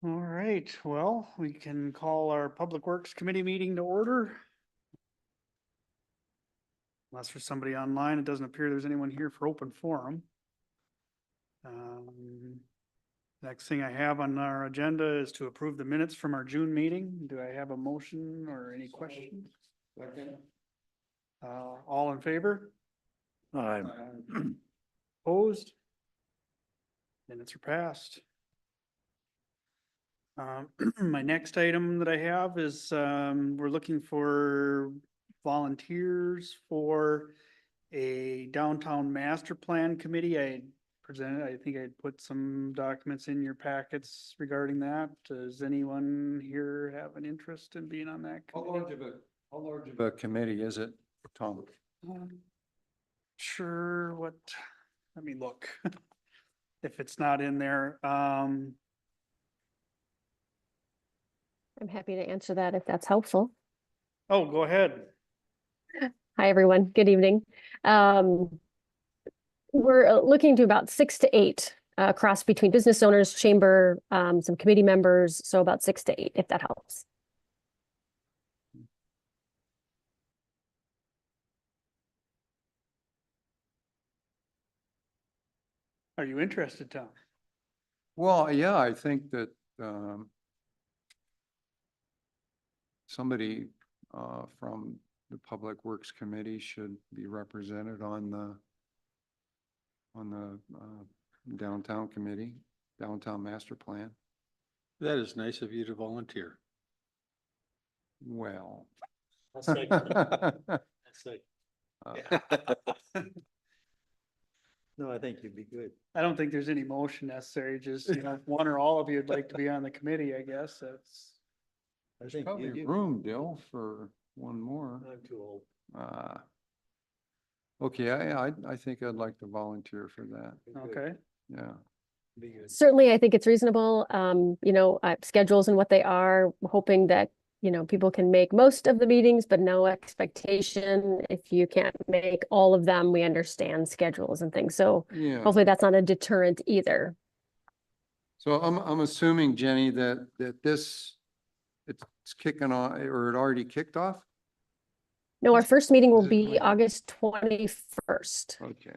All right, well, we can call our Public Works Committee meeting to order. Unless there's somebody online, it doesn't appear there's anyone here for open forum. Next thing I have on our agenda is to approve the minutes from our June meeting. Do I have a motion or any questions? All in favor? Opposed? Minutes are passed. My next item that I have is, we're looking for volunteers for a downtown master plan committee. I presented, I think I put some documents in your packets regarding that. Does anyone here have an interest in being on that committee? How large of a committee is it, Tom? Sure, let me look. If it's not in there, I'm happy to answer that if that's helpful. oh, go ahead. Hi, everyone. Good evening. We're looking to about 6 to 8 across between business owners, chamber, some committee members. So about 6 to 8, if that helps. Are you interested, Tom? Well, yeah, I think that somebody from the Public Works Committee should be represented on the downtown committee, downtown master plan. That is nice of you to volunteer. Well. That's like, that's like. No, I think you'd be good. I don't think there's any motion necessary, just, if one or all of you would like to be on the committee, I guess that's. I There's think probably you room, Dill, for one more. I'm too old. Okay, I think I'd like to volunteer for that. Okay, Yeah. Be good. Certainly, I think it's reasonable. Schedules and what they are, hoping that, people can make most of the meetings, but no expectation. If you can't make all of them, we understand schedules and things. So Yeah. hopefully that's not a deterrent either. So I'm assuming, Jenny, that it's kicking off, or it already kicked off? No, our first meeting will Is it be when? August 21st. Okay.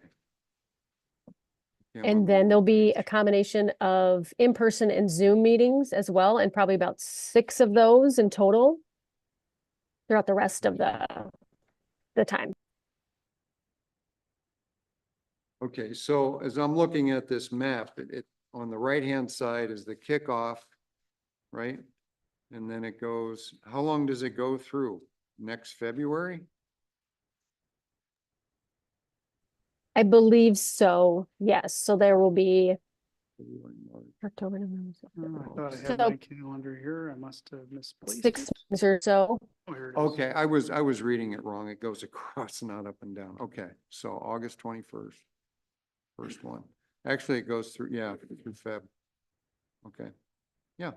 Can't And remember then what there'll be page. a combination of in-person and Zoom meetings as well, and probably about 6 of those in total throughout the rest of the time. Okay, so as I'm looking at this map, it on the right-hand side is the kickoff, right? And then it goes, how long does it go through? Next February? I believe so, yes. So there will be February, March. October, November. I thought I had So my calendar here, I must have misplaced 6 it. months or so. Oh, here it is. Okay, I was reading it wrong. It goes across, not up and down. Okay, so August 21st, first one. Actually, it goes through, yeah, through Feb. Okay, yeah.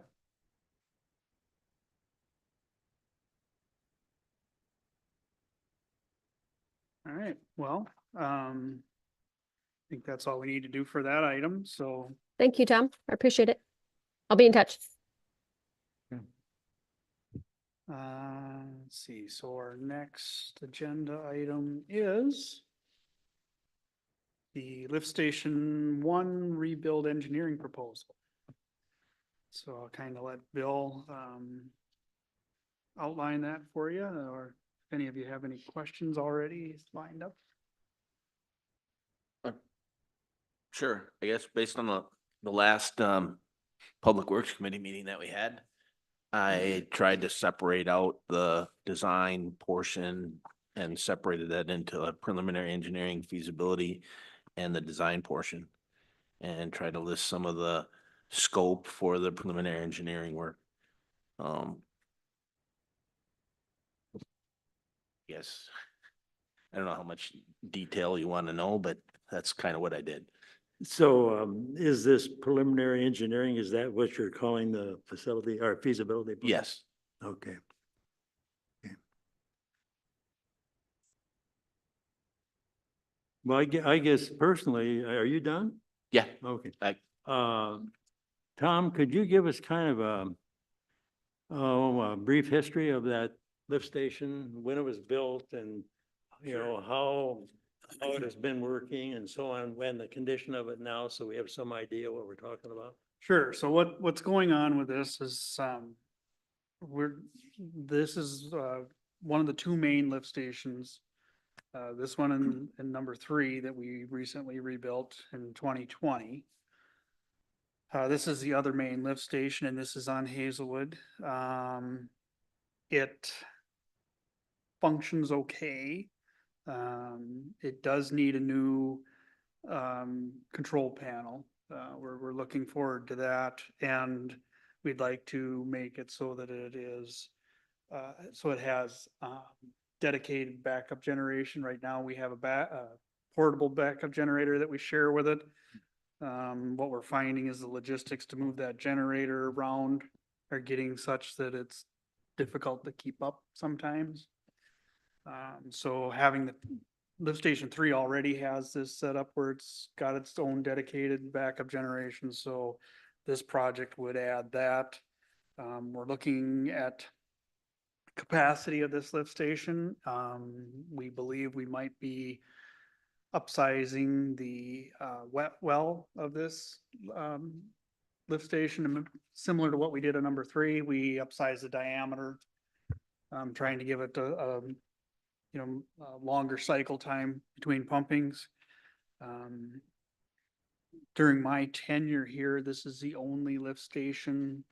All right, well, I think that's all we need to do for that item, so. Thank you, Tom. I appreciate it. I'll be in touch. Let's see, so our next agenda item is the lift station 1 rebuild engineering proposal. So I'll kind of let Bill outline that for you, or if any of you have any questions already lined up. Sure, I guess based on the last Public Works Committee meeting that we had, I tried to separate out the design portion and separated that into a preliminary engineering feasibility and the design portion. And try to list some of the scope for the preliminary engineering work. Yes. I don't know how much detail you want to know, but that's kind of what I did. So, is this preliminary engineering, is that what you're calling the facility or feasibility? plan? Yes. Okay. Well, I guess personally, are you done? Yeah. Okay. I- Um, Tom, could you give us kind of a brief history of that lift station, when it was built and, you know, how it has been working and so on, when the condition of it now, so we have some idea what we're talking about? Sure. So what's going on with this is, this is, one of the two main lift stations. This one and number 3 that we recently rebuilt in 2020. This is the other main lift station and this is on Hazelwood. It functions okay. It does need a new, control panel. We're looking forward to that and we'd like to make it so that it is, so it has, dedicated backup generation. Right now, we have a portable backup generator that we share with it. What we're finding is the logistics to move that generator around are getting such that it's difficult to keep up sometimes. So having the lift station 3 already has this set up where it's got its own dedicated backup generation, so this project would add that. We're looking at capacity of this lift station. We believe we might be upsizing the wet well of this lift station, similar to what we did on number 3. We upsized the diameter, trying to give it a longer cycle time between pumpings. During my tenure here, this is the only lift station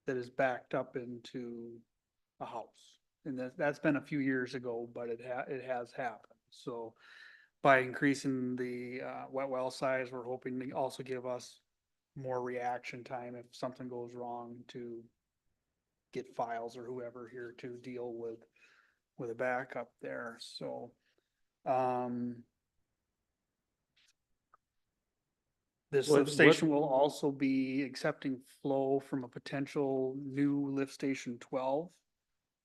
that is backed up into a house. And that's been a few years ago, but it has happened. So by increasing the wet well size, we're hoping to also give us more reaction time if something goes wrong, to get files or whoever here to deal with a backup there. So this lift station will also be accepting flow from a potential new lift station 12,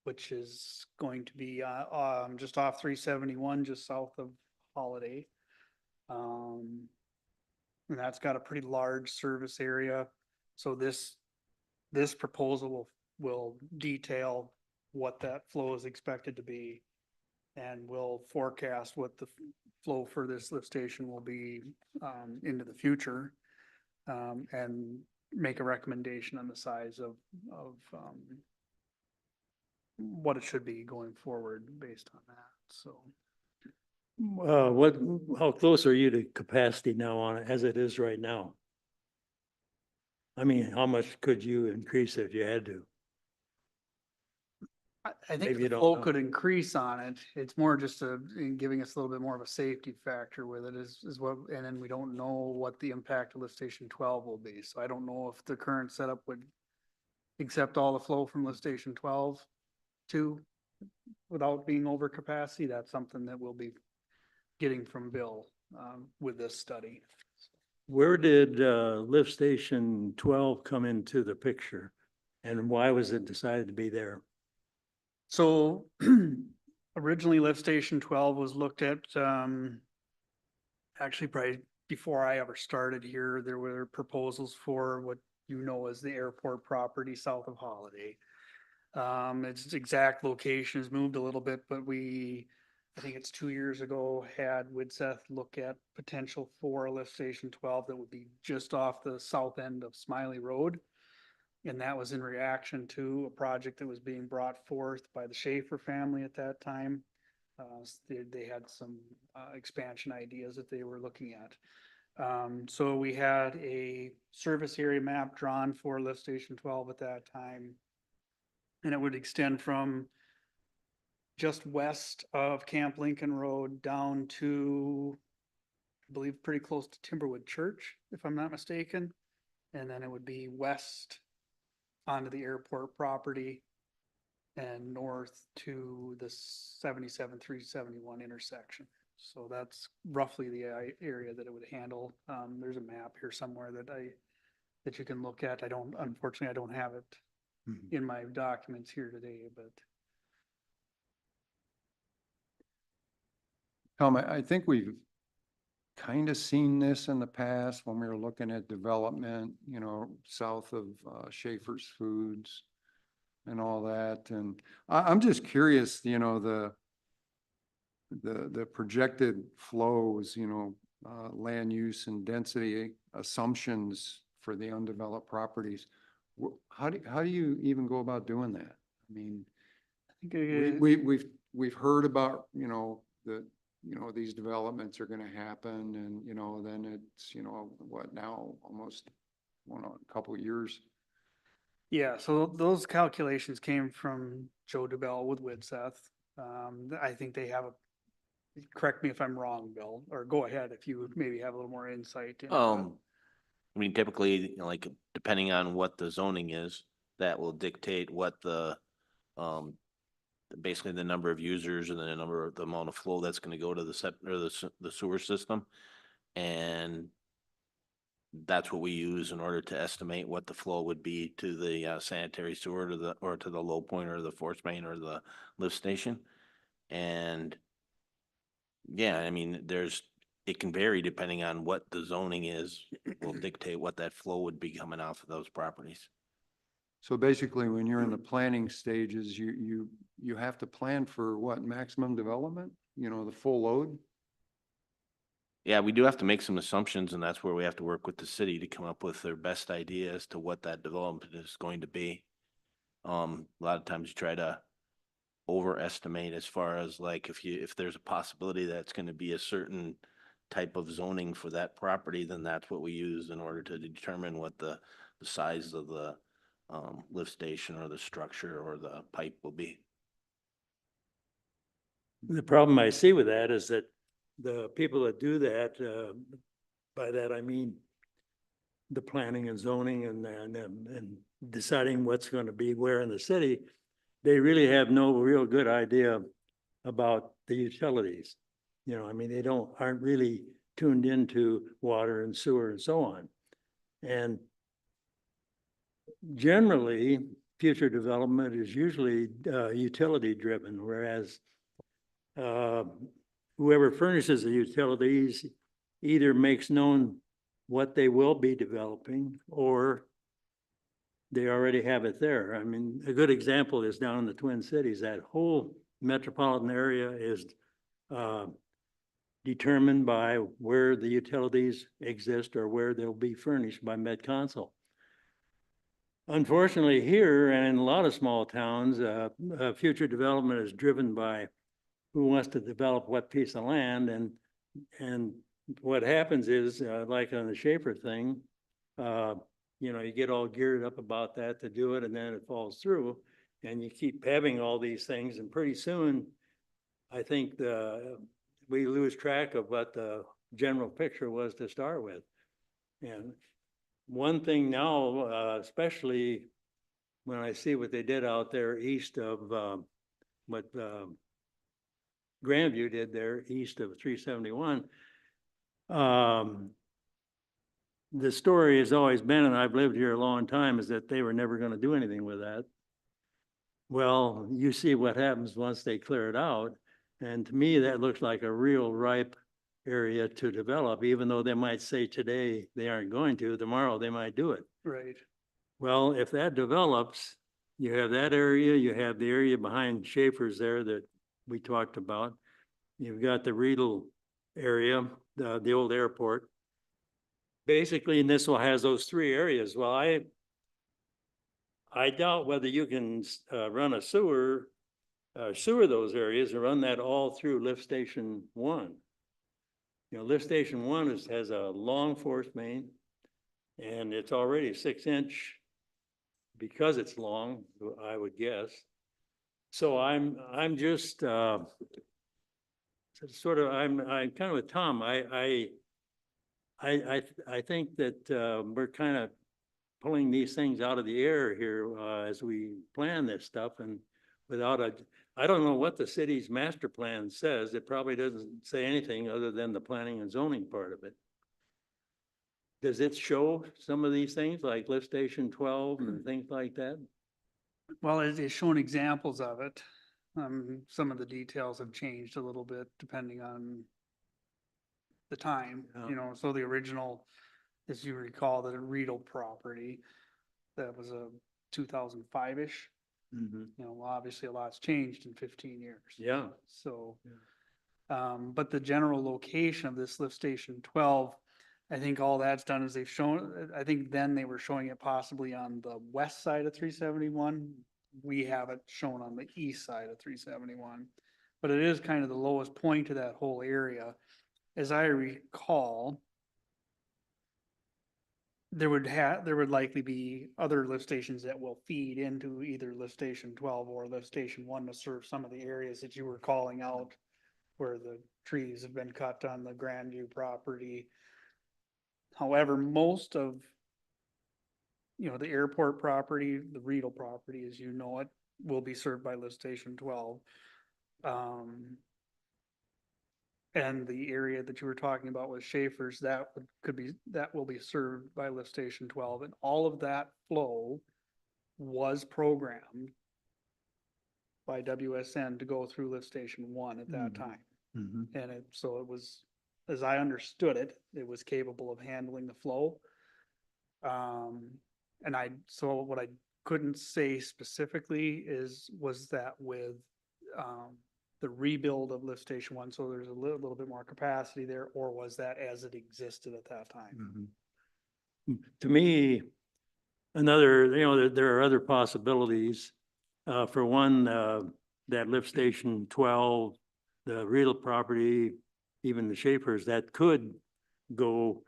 which is going to be just off 371, just south of Holiday. And that's got a pretty large service area. So this proposal will detail what that flow is expected to be, and will forecast what the flow for this lift station will be into the future, and make a recommendation on the size of what it should be going forward based on that. So How close are you to capacity now on it as it is right now? I mean, how much could you increase if you had to? I think Maybe you the don't flow know. could increase on it. It's more just giving us a little bit more of a safety factor with it is what, and then we don't know what the impact of lift station 12 will be. So I don't know if the current setup would accept all the flow from lift station 12 too, without being over capacity. That's something that we'll be getting from Bill, with this study. Where did lift station 12 come into the picture? And why was it decided to be there? So originally lift station 12 was looked at, actually probably before I ever started here. There were proposals for what you know as the airport property south of Holiday. Its exact location has moved a little bit, but I think it's 2 years ago, had Widseth look at potential for a lift station 12 that would be just off the south end of Smiley Road. And that was in reaction to a project that was being brought forth by the Schaefer family at that time. They had some expansion ideas that they were looking at. So we had a service area map drawn for lift station 12 at that time. And it would extend from just west of Camp Lincoln Road down to, I believe, pretty close to Timberwood Church, if I'm not mistaken. And then it would be west onto the airport property and north to the 77-371 intersection. So that's roughly the area that it would handle. There's a map here somewhere that you can look at. Unfortunately, I don't have it in my documents here today, but. Tom, I think we've kind of seen this in the past when we were looking at development, you know, south of Schaefer's Foods and all that. And I'm just curious, you know, the projected flows, you know, land use and density assumptions for the undeveloped properties. How do you even go about doing that? I mean, I think, we've heard about, you know, you know, these developments are gonna happen and, you know, then it's, you know, what now, almost, well, a couple of years. yeah, so those calculations came from Joe DeBell with Widseth. I think they have correct me if I'm wrong, Bill, or go ahead if you maybe have a little more insight. into it. I mean, typically, you know, like depending on what the zoning is, that will dictate what the, basically the number of users and the amount of flow that's gonna go to the sewer system. And that's what we use in order to estimate what the flow would be to the sanitary sewer to the low point or the force main or the lift station. And yeah, I mean, it can vary depending on what the zoning is, will dictate what that flow would be coming off of those properties. So basically, when you're in the planning stages, you have to plan for what, maximum development, you know, the full load? Yeah, we do have to make some assumptions, and that's where we have to work with the city to come up with their best idea as to what that development is going to be. A lot of times you try to overestimate as far as like if there's a possibility that it's gonna be a certain type of zoning for that property, then that's what we use in order to determine what the size of the lift station or the structure or the pipe will be. The problem I see with that is that the people that do that, by that I mean the planning and zoning and deciding what's going to be where in the city, they really have no real good idea about the utilities. You know, I mean, they aren't really tuned into water and sewer and so on. And generally, future development is usually utility driven, whereas whoever furnishes the utilities either makes known what they will be developing or they already have it there. I mean, a good example is down in the Twin Cities. That whole metropolitan area is determined by where the utilities exist or where they'll be furnished by MedConsult. Unfortunately, here and in a lot of small towns, future development is driven by who wants to develop what piece of land, and what happens is, like on the Schaefer thing, you know, you get all geared up about that to do it, and then it falls through, and you keep having all these things, and pretty soon, I think we lose track of what the general picture was to start with. And one thing now, especially when I see what they did out there east of what Grandview did there east of 371. The story has always been, and I've lived here a long time, is that they were never going to do anything with that. Well, you see what happens once they clear it out. And to me, that looks like a real ripe area to develop, even though they might say today they aren't going to, tomorrow they might do it. Right. Well, if that develops, you have that area, you have the area behind Schaefer's there that we talked about. You've got the Riedel area, the old airport. Basically, Nisswa has those three areas. Well, I doubt whether you can run a sewer those areas and run that all through lift station 1. You know, lift station 1 has a long force main, and it's already 6-inch because it's long, I would guess. So I'm just sort of I'm kind of with Tom. I think that we're kind of pulling these things out of the air here as we plan this stuff, and without I don't know what the city's master plan says. It probably doesn't say anything other than the planning and zoning part of it. Does it show some of these things like lift station 12 and things like that? Well, it's shown examples of it. Some of the details have changed a little bit depending on the time, Yeah. you know, so the original, as you recall, the Riedel property, that was a 2005-ish, Mhm. you know, obviously a lot's changed in 15 years. Yeah. So, but the general location of this lift station 12, I think all that's done is they've shown, I think then they were showing it possibly on the west side of 371. We have it shown on the east side of 371, but it is kind of the lowest point of that whole area. As I recall, there would likely be other lift stations that will feed into either lift station 12 or lift station 1 to serve some of the areas that you were calling out where the trees have been cut on the Grandview property. However, most of, you know, the airport property, the Riedel property, as you know it, will be served by lift station 12. And the area that you were talking about with Schaefer's, that will be served by lift station 12, and all of that flow was programmed by WSN to go through lift station 1 at that time. Mhm. And so it was, as I understood it, it was capable of handling the flow. So what I couldn't say specifically was that with, the rebuild of lift station 1, so there's a little bit more capacity there, or was that as it existed at that time? To me, another, you know, there are other possibilities. For one, that lift station 12, the Riedel property, even the Schaefer's, that could go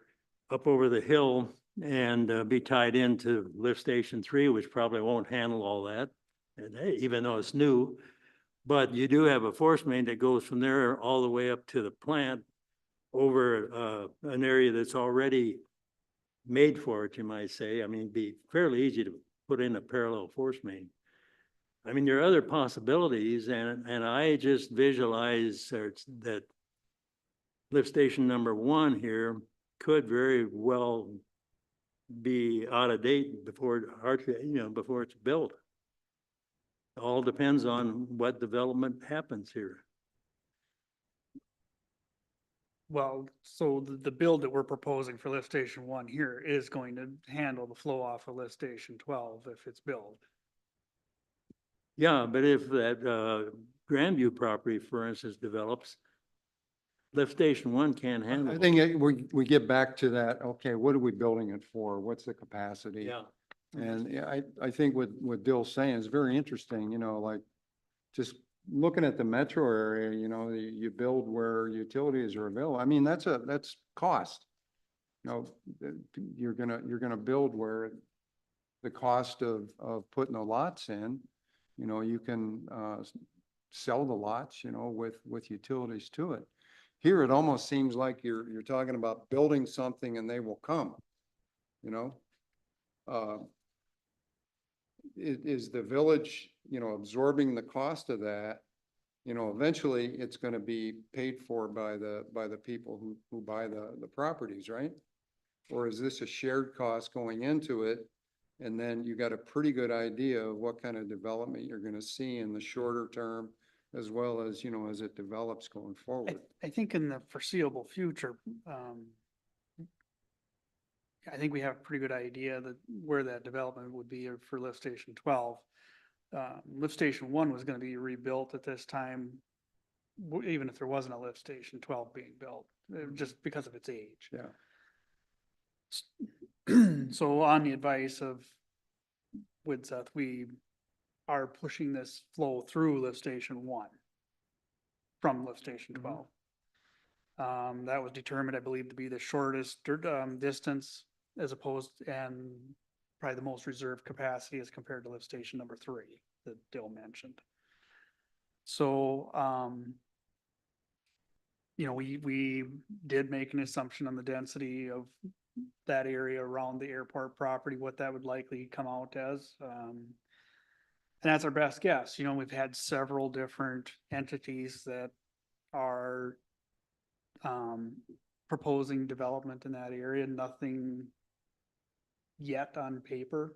up over the hill and be tied into lift station 3, which probably won't handle all that, and even though it's new. But you do have a force main that goes from there all the way up to the plant over an area that's already made for it, you might say. I mean, it'd be fairly easy to put in a parallel force main. I mean, there are other possibilities, and I just visualize that lift station number 1 here could very well be out of date before it's built. All depends on what development happens here. Well, so the build that we're proposing for lift station 1 here is going to handle the flow off of lift station 12 if it's built. Yeah, but if that Grandview property, for instance, develops, lift station 1 can't handle I it. think we get back to that, okay, what are we building it for? What's the capacity? Yeah. And yeah, I think what Dill's saying is very interesting, you know, like just looking at the metro area, you know, you build where utilities are available. I mean, that's cost. You know, you're gonna build where the cost of putting the lots in, you know, you can sell the lots, you know, with utilities to it. Here, it almost seems like you're talking about building something and they will come, you know? Is the village, you know, absorbing the cost of that? You know, eventually it's gonna be paid for by the people who buy the properties, right? Or is this a shared cost going into it? And then you got a pretty good idea of what kind of development you're gonna see in the shorter term, as well as, you know, as it develops going forward. I think in the foreseeable future, I think we have a pretty good idea that where that development would be for lift station 12. Lift station 1 was gonna be rebuilt at this time, even if there wasn't a lift station 12 being built, just because of its age. Yeah. So on the advice of Widseth, we are pushing this flow through lift station 1 from lift station 12. That was determined, I believe, to be the shortest distance as opposed, and probably the most reserved capacity as compared to lift station number 3 that Dill mentioned. So, you know, we did make an assumption on the density of that area around the airport property, what that would likely come out as. And that's our best guess. You know, we've had several different entities that are proposing development in that area, nothing yet on paper.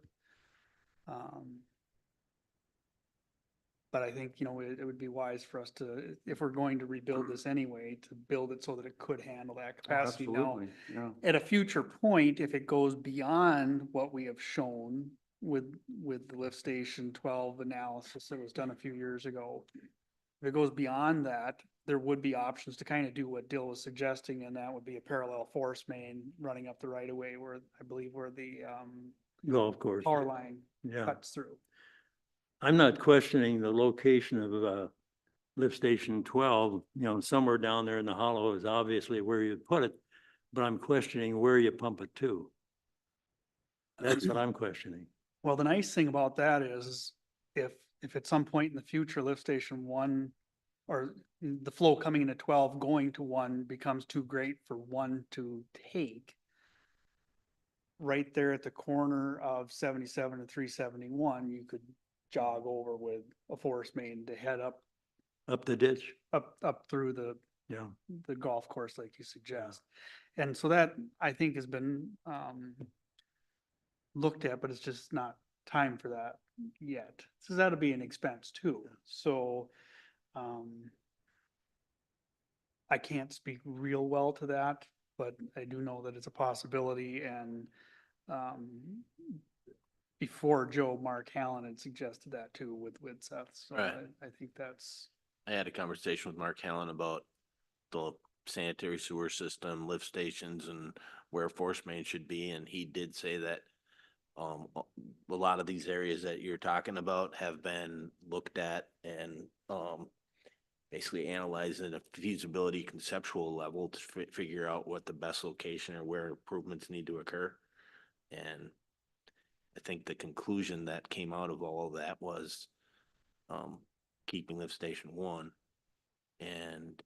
But I think, it would be wise for us to, if we're going to rebuild this anyway, to build it so that it could handle that capacity. Now, Absolutely, yeah. at a future point, if it goes beyond what we have shown with the lift station 12 analysis that was done a few years ago, if it goes beyond that, there would be options to kind of do what Dill was suggesting, and that would be a parallel force main running up the right of way where I believe where the Golf course. power line Yeah. cuts through. I'm not questioning the location of, lift station 12, somewhere down there in the hollow is obviously where you put it, but I'm questioning where you pump it to. That's what I'm questioning. Well, the nice thing about that is if at some point in the future, lift station 1 or the flow coming into 12 going to 1 becomes too great for 1 to take, right there at the corner of 77 and 371, you could jog over with a force main to head up Up the ditch, through the yeah. golf course like you suggest. And so that I think has been looked at, but it's just not time for that yet. So that'll be an expense too. So I can't speak real well to that, but I do know that it's a possibility. And before Joe, Mark Hallen had suggested that too with Seth. So Right. I think that's, I had a conversation with Mark Hallen about the sanitary sewer system, lift stations and where force main should be. And he did say that a lot of these areas that you're talking about have been looked at and basically analyzed at a feasibility conceptual level to figure out what the best location or where improvements need to occur. And I think the conclusion that came out of all of that was keeping lift station 1 and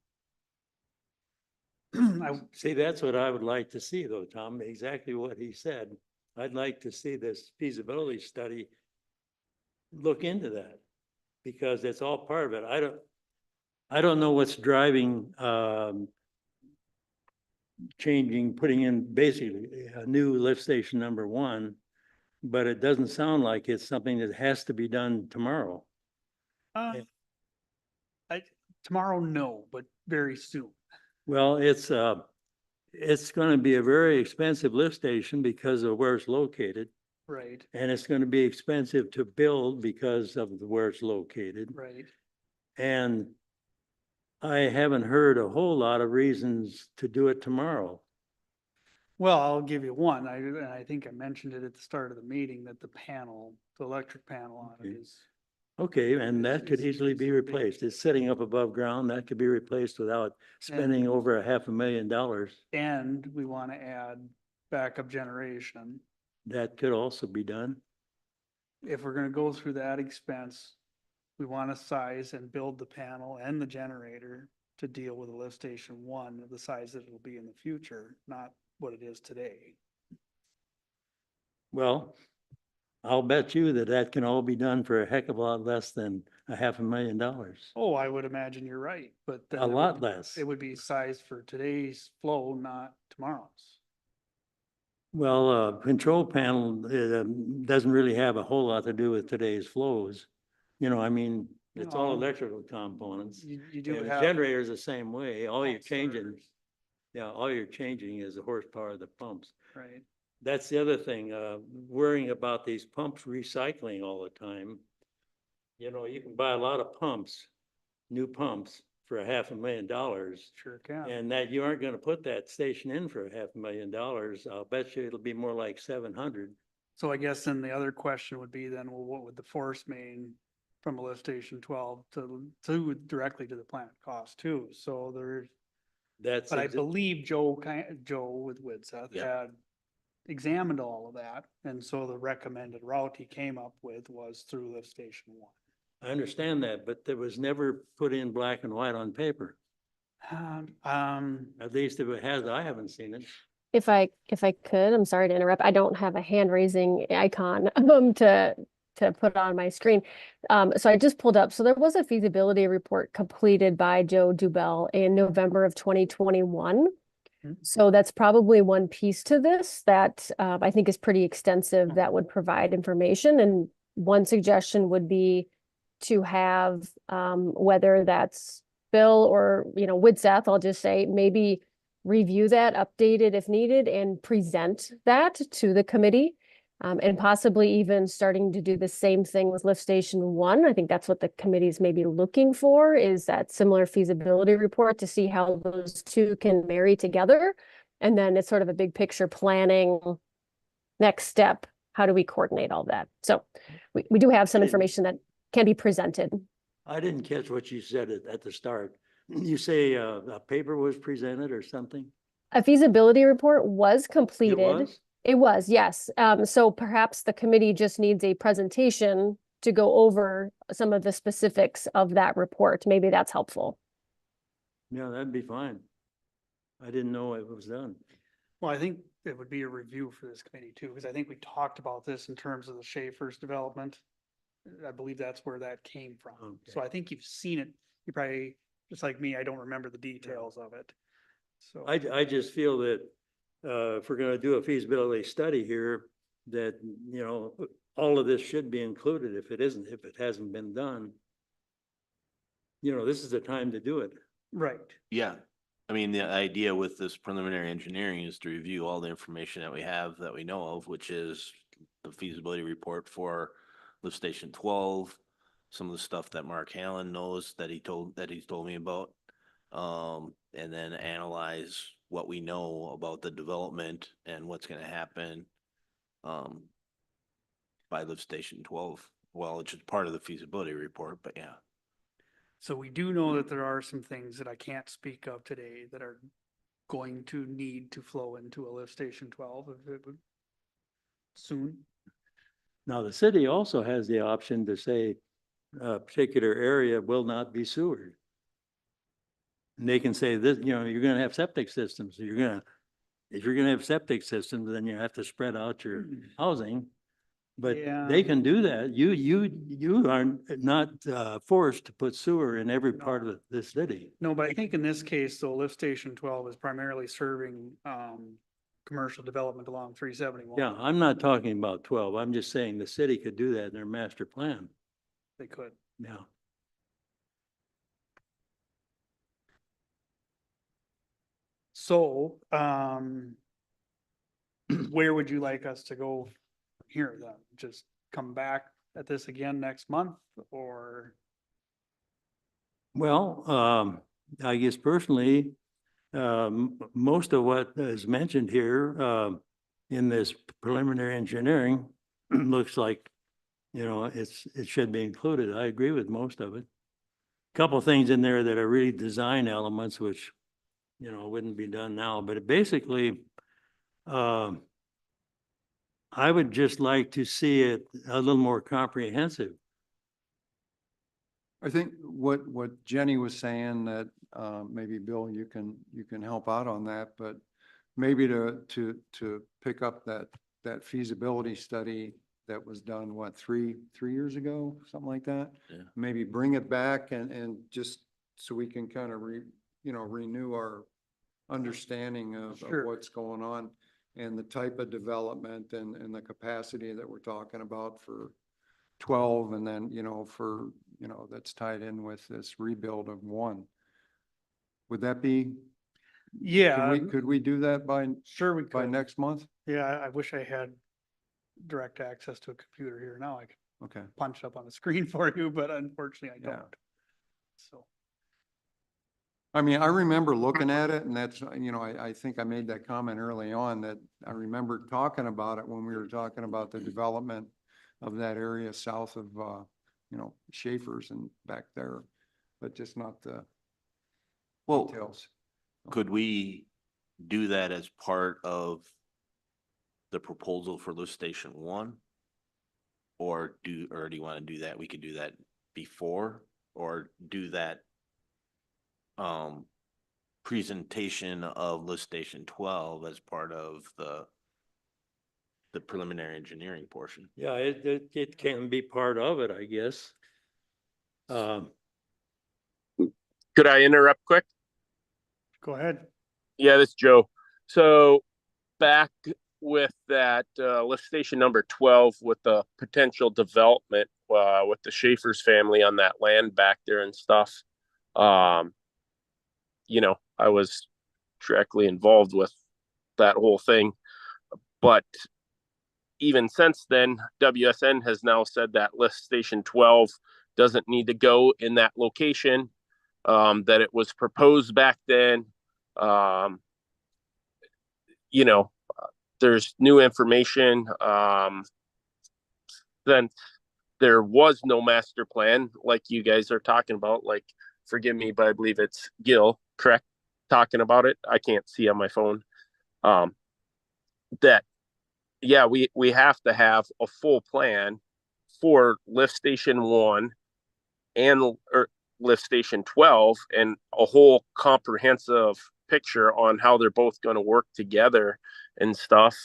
See, that's what I would like to see though, Tom, exactly what he said. I'd like to see this feasibility study look into that because it's all part of it. I don't know what's driving, putting in basically a new lift station number 1, but it doesn't sound like it's something that has to be done tomorrow. tomorrow, no, but very soon. Well, it's going to be a very expensive lift station because of where it's located. Right, And it's going to be expensive to build because of where it's located. right. And I haven't heard a whole lot of reasons to do it tomorrow. Well, I'll give you one. I think I mentioned it at the start of the meeting that the electric panel on it Okay. is, Okay, and that could easily be It's big. replaced. It's sitting up above ground. That could be replaced without spending over $500,000. and we want to add backup generation. That could also be done. If we're gonna go through that expense, we want to size and build the panel and the generator to deal with the lift station 1, the size that it'll be in the future, not what it is today. Well, I'll bet you that that can all be done for a heck of a lot less than $500,000. Oh, I would imagine you're right, but then A it would- lot less. It would be sized for today's flow, not tomorrow's. Well, control panel doesn't really have a whole lot to do with today's flows. I mean, it's all No. electrical components. You do And the have. generator's the same way. All you're pump changing, starters, all you're changing is the horsepower of the pumps. Right, That's the other thing, worrying about these pumps recycling all the time. You can buy a lot of pumps, new pumps for $500,000. sure can. And that you aren't gonna put that station in for $500,000. I'll bet you it'll be more like 700. So I guess then the other question would be then, well, what would the force main from a lift station 12 to directly to the plant cost too? So there's, That's, but I believe Joe with Widseth Yeah. had examined all of that. And so the recommended route he came up with was through lift station 1. I understand that, but that was never put in black and white on paper. At least if it has, I haven't seen it. If I could, I'm sorry to interrupt. I don't have a hand raising icon to put on my screen. So I just pulled up. So there was a feasibility report completed by Joe Dubell in November of 2021. Mhm. So that's probably one piece to this that I think is pretty extensive that would provide information. And one suggestion would be to have, whether that's Bill or, with Seth, I'll just say, maybe review that, update it if needed, and present that to the committee. And possibly even starting to do the same thing with Lift Station 1. I think that's what the committee's maybe looking for, is that similar feasibility report to see how those two can marry together. And then it's sort of a big picture planning, next step, how do we coordinate all that? So we do have some information that can be presented. I didn't catch what you said at the start. You say a paper was presented or something? A feasibility report was It completed. was? It was, yes. So perhaps the committee just needs a presentation to go over some of the specifics of that report. Maybe that's helpful. Yeah, that'd be fine. I didn't know it was done. Well, I think it would be a review for this committee too, because I think we talked about this in terms of the Schaefer's development. I believe that's where that came from. So Okay. I think you've seen it. You probably, just like me, I don't remember the details of it. So. I just feel that if we're gonna do a feasibility study here, that, all of this should be included. If it hasn't been done, this is the time to do it. Right. Yeah. I mean, the idea with this preliminary engineering is to review all the information that we have that we know of, which is the feasibility report for Lift Station 12, some of the stuff that Mark Hallen knows that he's told me about. And then analyze what we know about the development and what's gonna happen by Lift Station 12. Well, it's just part of the feasibility report, but yeah. So we do know that there are some things that I can't speak of today that are going to need to flow into a Lift Station 12 if it would soon. Now, the city also has the option to say a particular area will not be sewered. And they can say this, you're gonna have septic systems. If you're gonna have septic systems, then you have to spread out your housing. But Yeah. they can do that. You are not forced to put sewer in every part of the city. No, but I think in this case, though, Lift Station 12 is primarily serving commercial development along 371. Yeah, I'm not talking about 12. I'm just saying the city could do that in their master plan. They could. Yeah. So, where would you like us to go here then? Just come back at this again next month or? Well, I guess personally, most of what is mentioned here, in this preliminary engineering looks like, it should be included. I agree with most of it. Couple of things in there that are really design elements, which, wouldn't be done now, but basically, I would just like to see it a little more comprehensive. I think what Jenny was saying that, maybe Bill, you can help out on that, but maybe to pick up that feasibility study that was done, what, three years ago, something like that? Yeah. Maybe bring it back and just so we can kind of renew our understanding of Sure. what's going on and the type of development and the capacity that we're talking about for 12 and then, that's tied in with this rebuild of 1. Would that be? Yeah, Could we do that sure we by could. next month? Yeah, I wish I had direct access to a computer here now. I could Okay. punch it up on the screen for you, but unfortunately I Yeah. don't. So, I mean, I remember looking at it and that's, I think I made that comment early on that I remember talking about it when we were talking about the development of that area south of, Schaefer's and back there, but just not the Well, details. could we do that as part of the proposal for Lift Station 1? Or do you want to do that? We could do that before or do that presentation of Lift Station 12 as part of the preliminary engineering portion. Yeah, it can be part of it, I guess. Could I interrupt quick? go ahead. Yeah, this is Joe. So back with that, lift station number 12 with the potential development, with the Schaefer's family on that land back there and stuff. I was directly involved with that whole thing, but even since then, WSN has now said that lift station 12 doesn't need to go in that location, that it was proposed back then. You know, there's new information, since there was no master plan like you guys are talking about. Like, forgive me, but I believe it's Gil, correct? Talking about it. I can't see on my phone. That yeah, we have to have a full plan for lift station 1 and lift station 12, and a whole comprehensive picture on how they're both going to work together and stuff.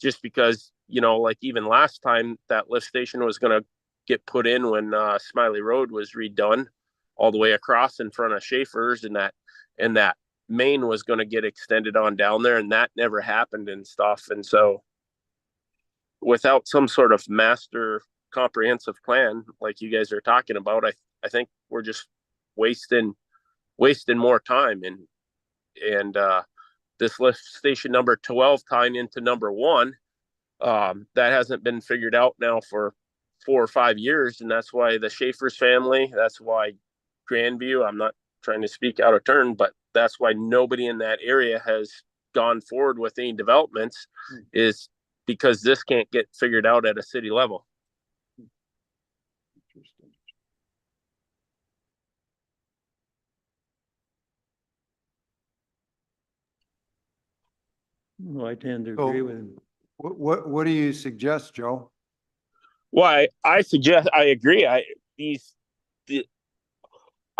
Just because, like even last time that lift station was going to get put in when Smiley Road was redone all the way across in front of Schaefer's, and that main was going to get extended on down there, and that never happened and stuff. And so without some sort of master comprehensive plan like you guys are talking about, I think we're just wasting more time. And this lift station number 12 tying into number 1, that hasn't been figured out now for 4 or 5 years. And that's why the Schaefer's family, that's why Grandview, I'm not trying to speak out of turn, but that's why nobody in that area has gone forward with any developments, is because this can't get figured out at a city level. Well, I tend to So- agree with him. What do you suggest, Joe? Well, I suggest, I agree. I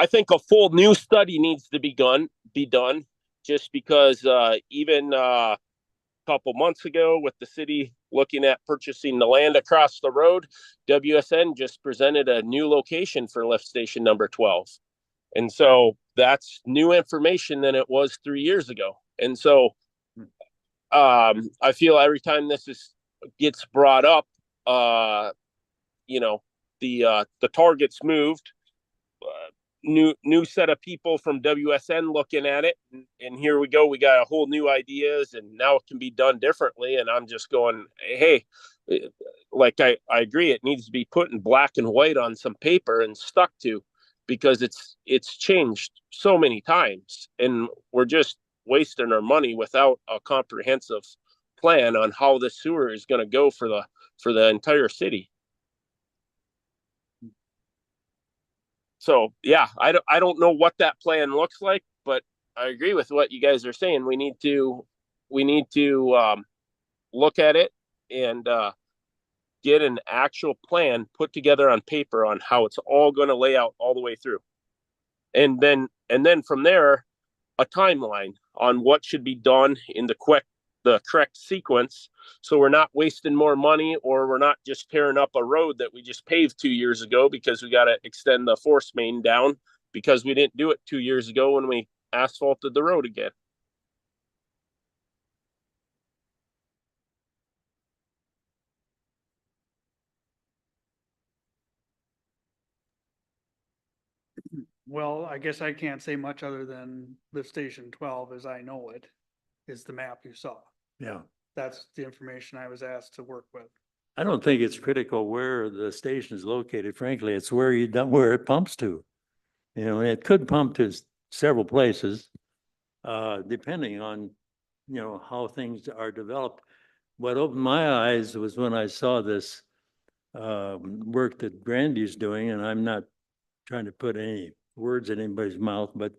think a full new study needs to be done, just because even a couple months ago with the city looking at purchasing the land across the road, WSN just presented a new location for lift station number 12. And so that's new information than it was 3 years ago. And so I feel every time this gets brought up, the target's moved. New set of people from WSN looking at it, and here we go. We got a whole new ideas, and now it can be done differently. And I'm just going, hey, like I agree, it needs to be put in black and white on some paper and stuck to, because it's changed so many times, and we're just wasting our money without a comprehensive plan on how the sewer is going to go for the entire city. So yeah, I don't know what that plan looks like, but I agree with what you guys are saying. We need to look at it and get an actual plan put together on paper on how it's all going to lay out all the way through, and then from there, a timeline on what should be done in the correct sequence, so we're not wasting more money, or we're not just tearing up a road that we just paved 2 years ago because we got to extend the force main down because we didn't do it 2 years ago when we asphalted the road again. Well, I guess I can't say much other than lift station 12, as I know it, is the map you saw. Yeah. That's the information I was asked to work with. I don't think it's critical where the station is located. Frankly, it's where where it pumps to. And it could pump to several places, depending on, how things are developed. What opened my eyes was when I saw this work that Grandy's doing, and I'm not trying to put any words in anybody's mouth, but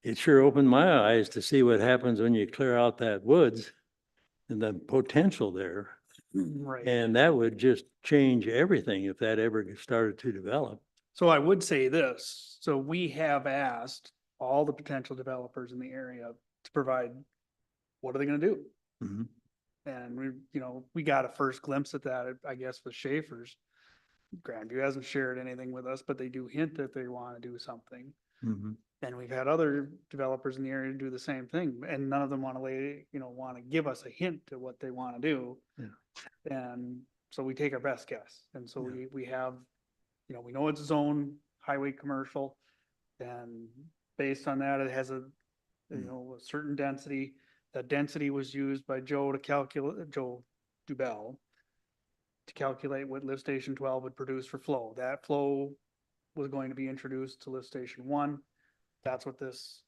it sure opened my eyes to see what happens when you clear out that woods and the potential there. Right. And that would just change everything if that ever started to develop. So I would say this, so we have asked all the potential developers in the area to provide, what are they gonna do? Mhm. And we got a first glimpse at that, I guess, with Schaefer's. Grandview hasn't shared anything with us, but they do hint that they wanna do something. Mhm. And we've had other developers in the area do the same thing, and none of them want to want to give us a hint to what they want to do. Yeah. And so we take our best guess. And so Yeah. we have, we know it's zone highway commercial. And based on that, it has a certain density. That density was used by Joe Dubell to calculate what lift station 12 would produce for flow. That flow was going to be introduced to lift station 1. That's what this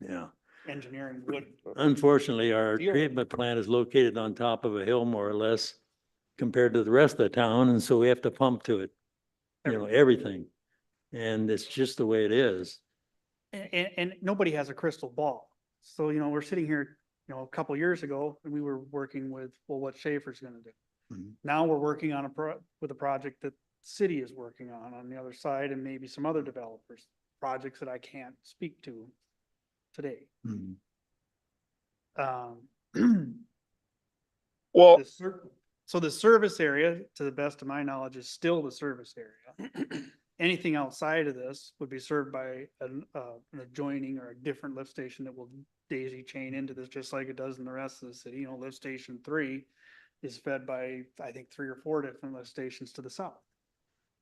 Yeah. engineering would. Unfortunately, our Deal. treatment plant is located on top of a hill more or less compared to the rest of the town. And so we have to pump to it, everything. And it's just the way it is. And nobody has a crystal ball. So, we're sitting here, a couple years ago and we were working with, well, what Schaefer's gonna do. Mhm. Now we're working on with a project that city is working on the other side, and maybe some other developers, projects that I can't speak to today. Mhm. Well, So the service area, to the best of my knowledge, is still the service area. Anything outside of this would be served by an adjoining or a different lift station that will daisy chain into this, just like it does in the rest of the city. Lift station 3 is fed by, I think, 3 or 4 different lift stations to the south.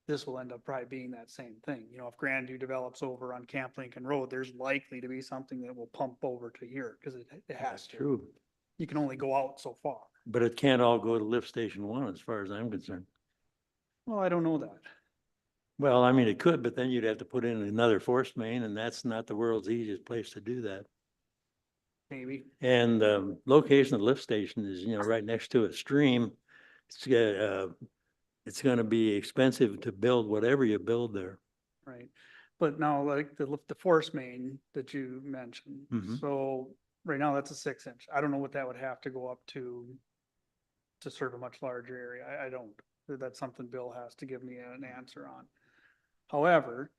This will end up probably being that same thing. If Grandview develops over on Camp Lincoln Road, there's likely to be something that will pump over to here, because it has That's to. true. You can only go out so far. But it can't all go to lift station 1 as far as I'm concerned. Well, I don't know that. Well, I mean, it could, but then you'd have to put in another force main, and that's not the world's easiest place to do that. Maybe. And location of the lift station is, right next to a stream. It's gonna be expensive to build whatever you build there. Right. But now, like the force main that you mentioned, Mhm. so right now that's a 6-inch. I don't know what that would have to go up to serve a much larger area. I don't. That's something Bill has to give me an answer on. However,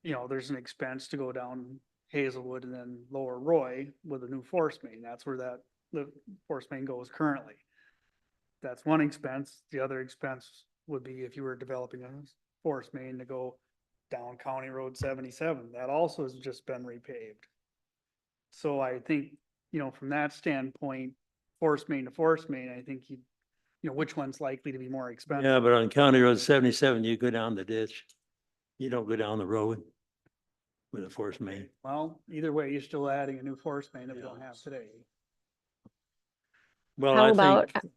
there's an expense to go down Hazelwood and then Lower Roy with a new force main. That's where that force main goes currently. That's one expense. The other expense would be if you were developing a force main to go down County Road 77. That also has just been repaved. So I think, from that standpoint, force main to force main, I think which one's likely to be more expensive? Yeah, but on County Road 77, you go down the ditch. You don't go down the road with a force main. Well, either way, you're still adding a new force main that we don't have today. Well, How I about, think,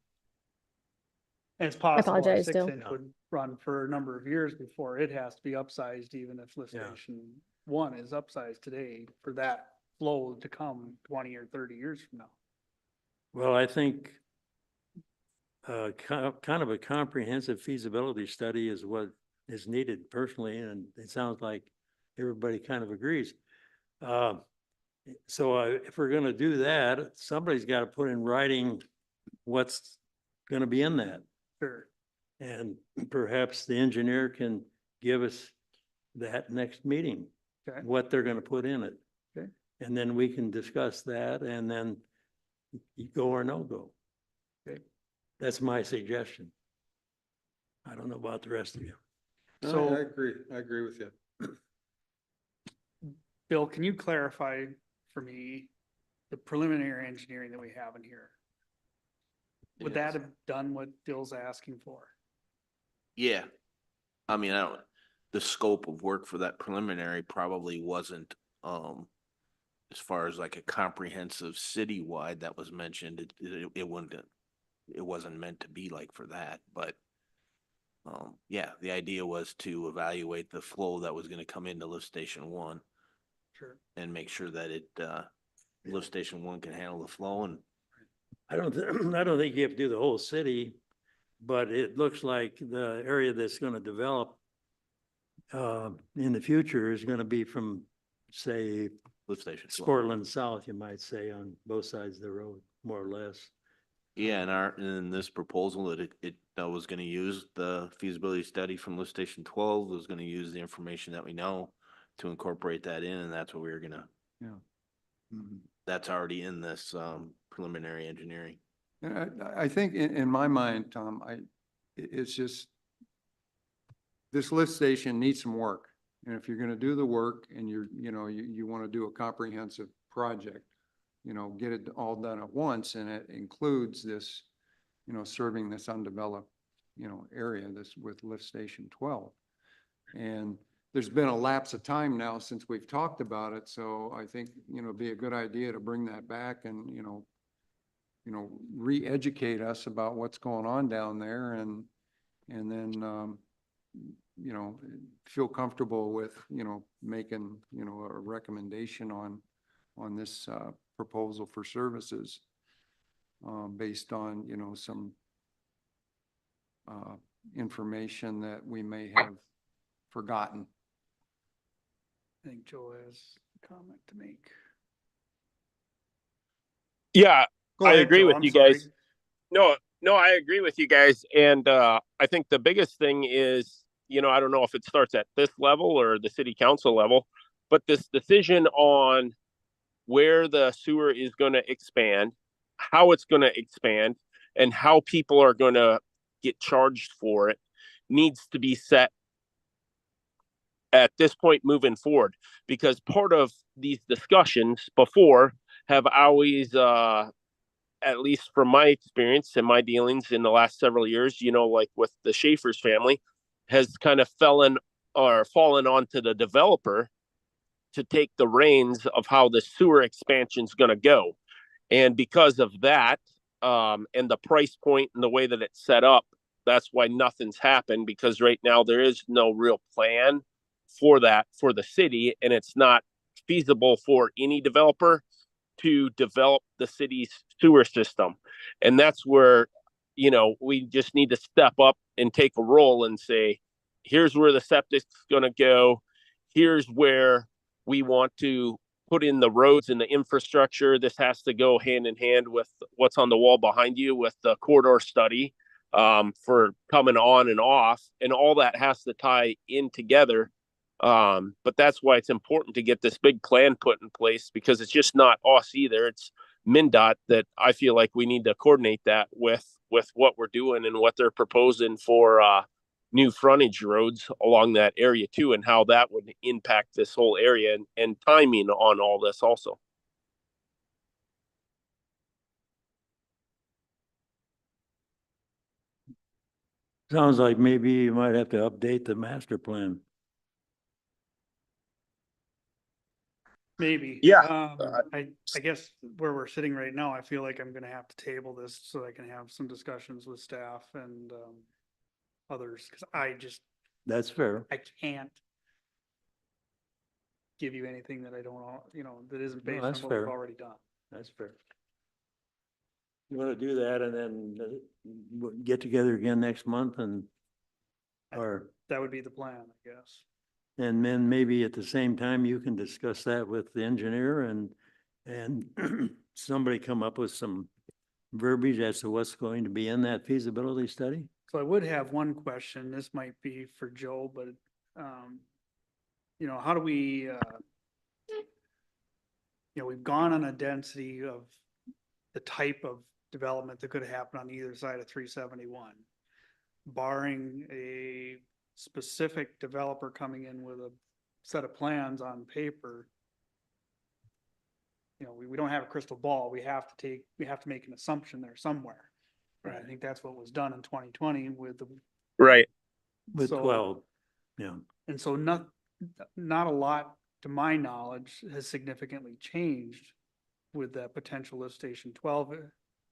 And it's possible our apologize, Bill. 6-inch would run for a number of years before it has to be upsized, even if lift Yeah. station 1 is upsized today for that flow to come 20 or 30 years from now. well, I think kind of a comprehensive feasibility study is what is needed personally, and it sounds like everybody kind of agrees. So if we're gonna do that, somebody's got to put in writing what's gonna be in that. Sure. And perhaps the engineer can give us that next meeting, Okay. what they're gonna put in it. Okay. And then we can discuss that, and then you go or no go. Okay. That's my suggestion. I don't know about the rest of you. So- I agree. I agree with you. Bill, can you clarify for me the preliminary engineering that we have in here? Would that Yes. have done what Bill's asking for? Yeah. I mean, the scope of work for that preliminary probably wasn't, as far as like a comprehensive citywide that was mentioned, it wasn't meant to be like for that, but yeah, the idea was to evaluate the flow that was gonna come into lift station 1 Sure. and make sure that lift station 1 can handle the flow. And I don't think you have to do the whole city, but it looks like the area that's gonna develop in the future is gonna be from, say, lift station 12. Sportland South, you might say, on both sides of the road, more or less. Yeah, in this proposal that it was gonna use the feasibility study from lift station 12, was gonna use the information that we know to incorporate that in, and that's what we were gonna, Mhm. that's already in this preliminary engineering. And I think in my mind, Tom, it's just, this lift station needs some work. And if you're gonna do the work and you wanna do a comprehensive project, get it all done at once, and it includes this, serving this undeveloped, area, this with lift station 12. And there's been a lapse of time now since we've talked about it, so I think, it'd be a good idea to bring that back and, re-educate us about what's going on down there, and then, feel comfortable with, making, a recommendation on this, proposal for services, based on, some, information that we may have forgotten. I think Joe has a comment to make. Yeah, Go I ahead, agree Joe, with I'm you sorry. guys. No, I agree with you guys. And I think the biggest thing is, I don't know if it starts at this level or the city council level, but this decision on where the sewer is going to expand, how it's going to expand, and how people are going to get charged for it needs to be set at this point moving forward, because part of these discussions before have always at least from my experience and my dealings in the last several years, like with the Schaefer's family, has kind of fallen onto the developer to take the reins of how the sewer expansion is going to go. And because of that, and the price point and the way that it's set up, that's why nothing's happened, because right now there is no real plan for that for the city, and it's not feasible for any developer to develop the city's sewer system. And that's where, we just need to step up and take a role and say, here's where the septic's going to go. Here's where we want to put in the roads and the infrastructure. This has to go hand in hand with what's on the wall behind you with the corridor study, for coming on and off, and all that has to tie in together. But that's why it's important to get this big plan put in place, because it's just not us either. It's MnDOT that I feel like we need to coordinate that with what we're doing and what they're proposing for new frontage roads along that area too, and how that would impact this whole area, and timing on all this also. Sounds like maybe you might have to update the master plan. Maybe. Yeah. I guess where we're sitting right now, I feel like I'm gonna have to table this so I can have some discussions with staff and, others, cause That's fair. I can't give you anything that I don't, that isn't No, based on that's what fair. we've already done. That's fair. You want to do that and then get together again next month or, That would be the plan, I guess. and then maybe at the same time, you can discuss that with the engineer and somebody come up with some verbiage as to what's going to be in that feasibility study. So I would have one question. This might be for Joe, but, how do we, we've gone on a density of the type of development that could happen on either side of 371, barring a specific developer coming in with a set of plans on paper. We don't have a crystal ball. We have to make an assumption there somewhere. And I think that's what was done in 2020 with the. Right. With So- 12, yeah. And so not a lot, to my knowledge, has significantly changed with that potential lift station 12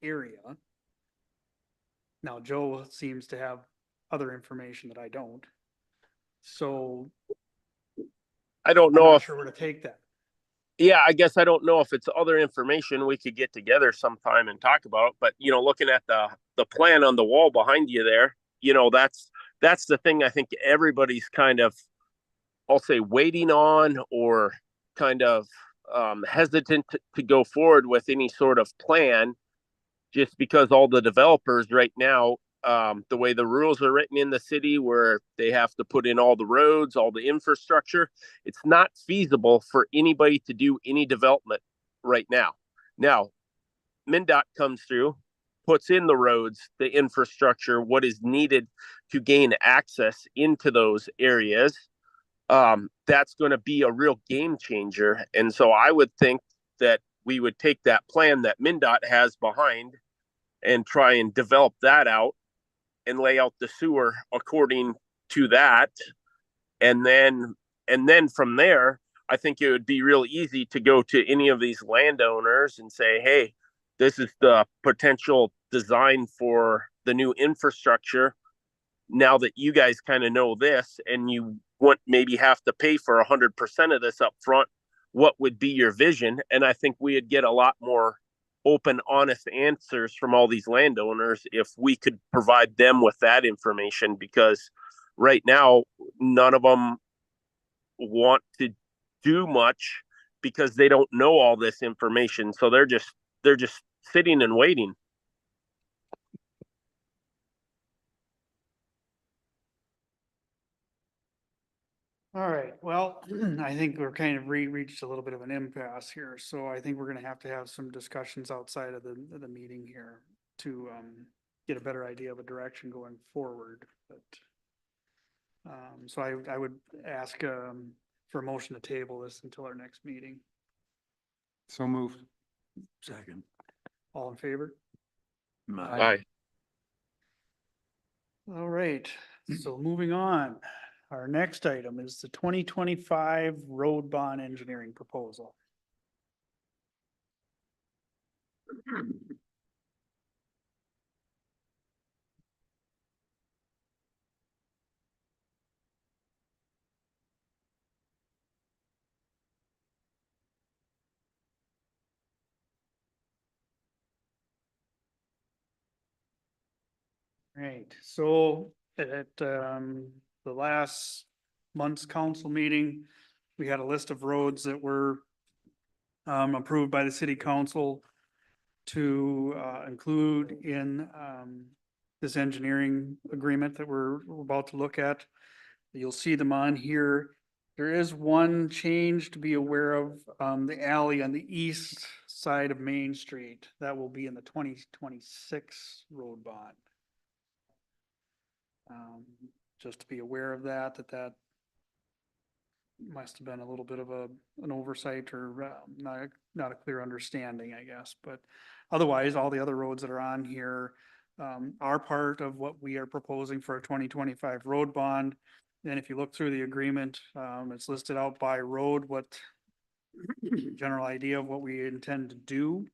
area. Now, Joe seems to have other information that I don't. So I don't I'm know not if sure where to take that. Yeah, I guess I don't know if it's other information we could get together sometime and talk about, but looking at the plan on the wall behind you there, that's the thing I think everybody's kind of, I'll say, waiting on, or kind of hesitant to go forward with any sort of plan, just because all the developers right now, the way the rules are written in the city, where they have to put in all the roads, all the infrastructure, it's not feasible for anybody to do any development right now. Now, MnDOT comes through, puts in the roads, the infrastructure, what is needed to gain access into those areas. that's going to be a real game changer. And so I would think that we would take that plan that MnDOT has behind and try and develop that out and lay out the sewer according to that. And then from there, I think it would be real easy to go to any of these landowners and say, hey, this is the potential design for the new infrastructure. Now that you guys kind of know this and you want maybe have to pay for 100% of this up front, what would be your vision? And I think we would get a lot more open, honest answers from all these landowners if we could provide them with that information, because right now, none of them want to do much because they don't know all this information. So they're just sitting and waiting. All right, well, I think we're kind of reached a little bit of an impasse here, so I think we're gonna have to have some discussions outside of the meeting here to, get a better idea of a direction going forward, but. So I would ask, for a motion to table this until our next meeting. So moved. Second. All in favor? Aye. All right, so moving on. Our next item is the 2025 road bond engineering proposal. Right, so at, the last month's council meeting, we had a list of roads that were approved by the city council to, include in, this engineering agreement that we're about to look at. You'll see them on here. There is one change to be aware of, the alley on the east side of Main Street. That will be in the 2026 road bond. Just to be aware of that must have been a little bit of an oversight or, not a clear understanding, I guess, but otherwise, all the other roads that are on here, are part of what we are proposing for a 2025 road bond. And if you look through the agreement, it's listed out by road, what general idea of what we intend to do.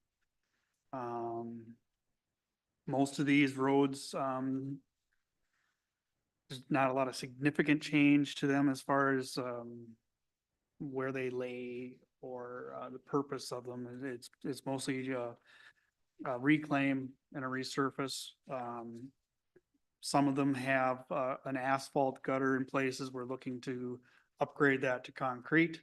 Most of these roads, there's not a lot of significant change to them as far as, where they lay or, the purpose of them. It's mostly, a reclaim and a resurface. Some of them have, an asphalt gutter in places. We're looking to upgrade that to concrete.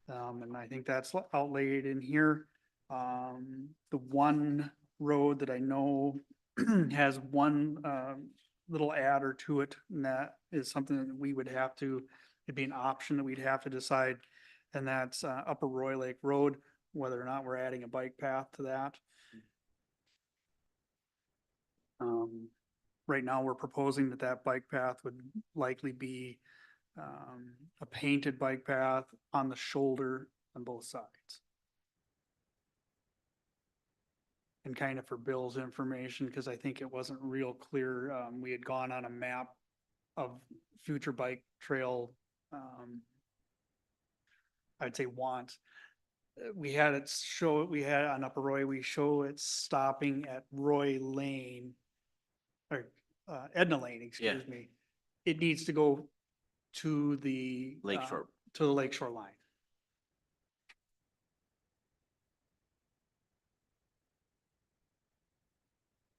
And I think that's outlaid in here. The one road that I know has one, little adder to it, and that is something that we would have to, it'd be an option that we'd have to decide. And that's, Upper Roy Lake Road, whether or not we're adding a bike path to that. Right now, we're proposing that bike path would likely be, a painted bike path on the shoulder on both sides. And kind of for Bill's information, because I think it wasn't real clear, we had gone on a map of future bike trail, I'd say wants. We had it show, we had on Upper Roy, we show it stopping at Roy Lane, or, Edna Lane, excuse me. It needs to go to the. Lakeshore. To the lakeshore line.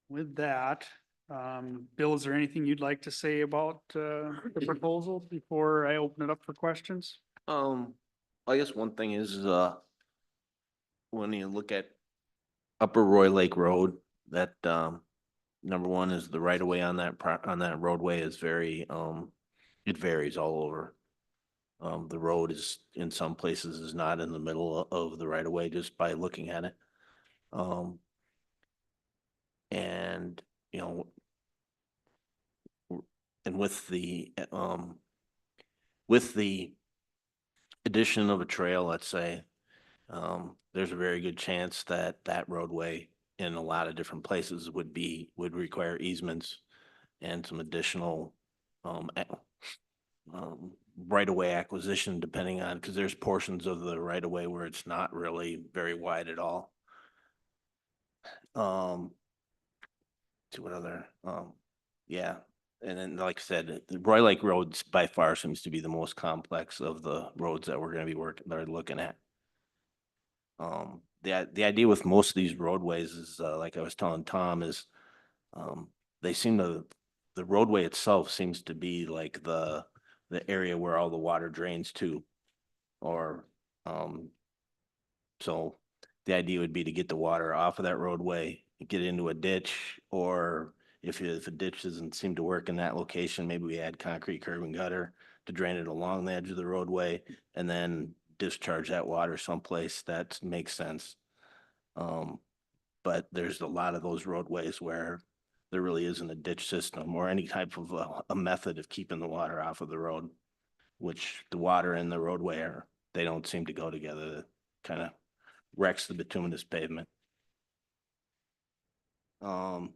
With that, Bill, is there anything you'd like to say about, the proposal before I open it up for questions? I guess one thing is, when you look at Upper Roy Lake Road, that, number one is the right of way on that roadway is very, it varies all over. The road is, in some places, is not in the middle of the right of way just by looking at it. And, you know, and with the, with the addition of a trail, let's say, there's a very good chance that that roadway in a lot of different places would require easements and some additional, right-of-way acquisition depending on, because there's portions of the right-of-way where it's not really very wide at all. To what other, yeah, and then like I said, the Roy Lake Road by far seems to be the most complex of the roads that we're gonna be looking at. The idea with most of these roadways is, like I was telling Tom, is, they seem to, the roadway itself seems to be like the area where all the water drains to, or, so the idea would be to get the water off of that roadway, get into a ditch, or if a ditch doesn't seem to work in that location, maybe we add concrete curb and gutter to drain it along the edge of the roadway and then discharge that water someplace that makes sense. But there's a lot of those roadways where there really isn't a ditch system or any type of a method of keeping the water off of the road, which the water and the roadway are, they don't seem to go together. That kind of wrecks the bituminous pavement. So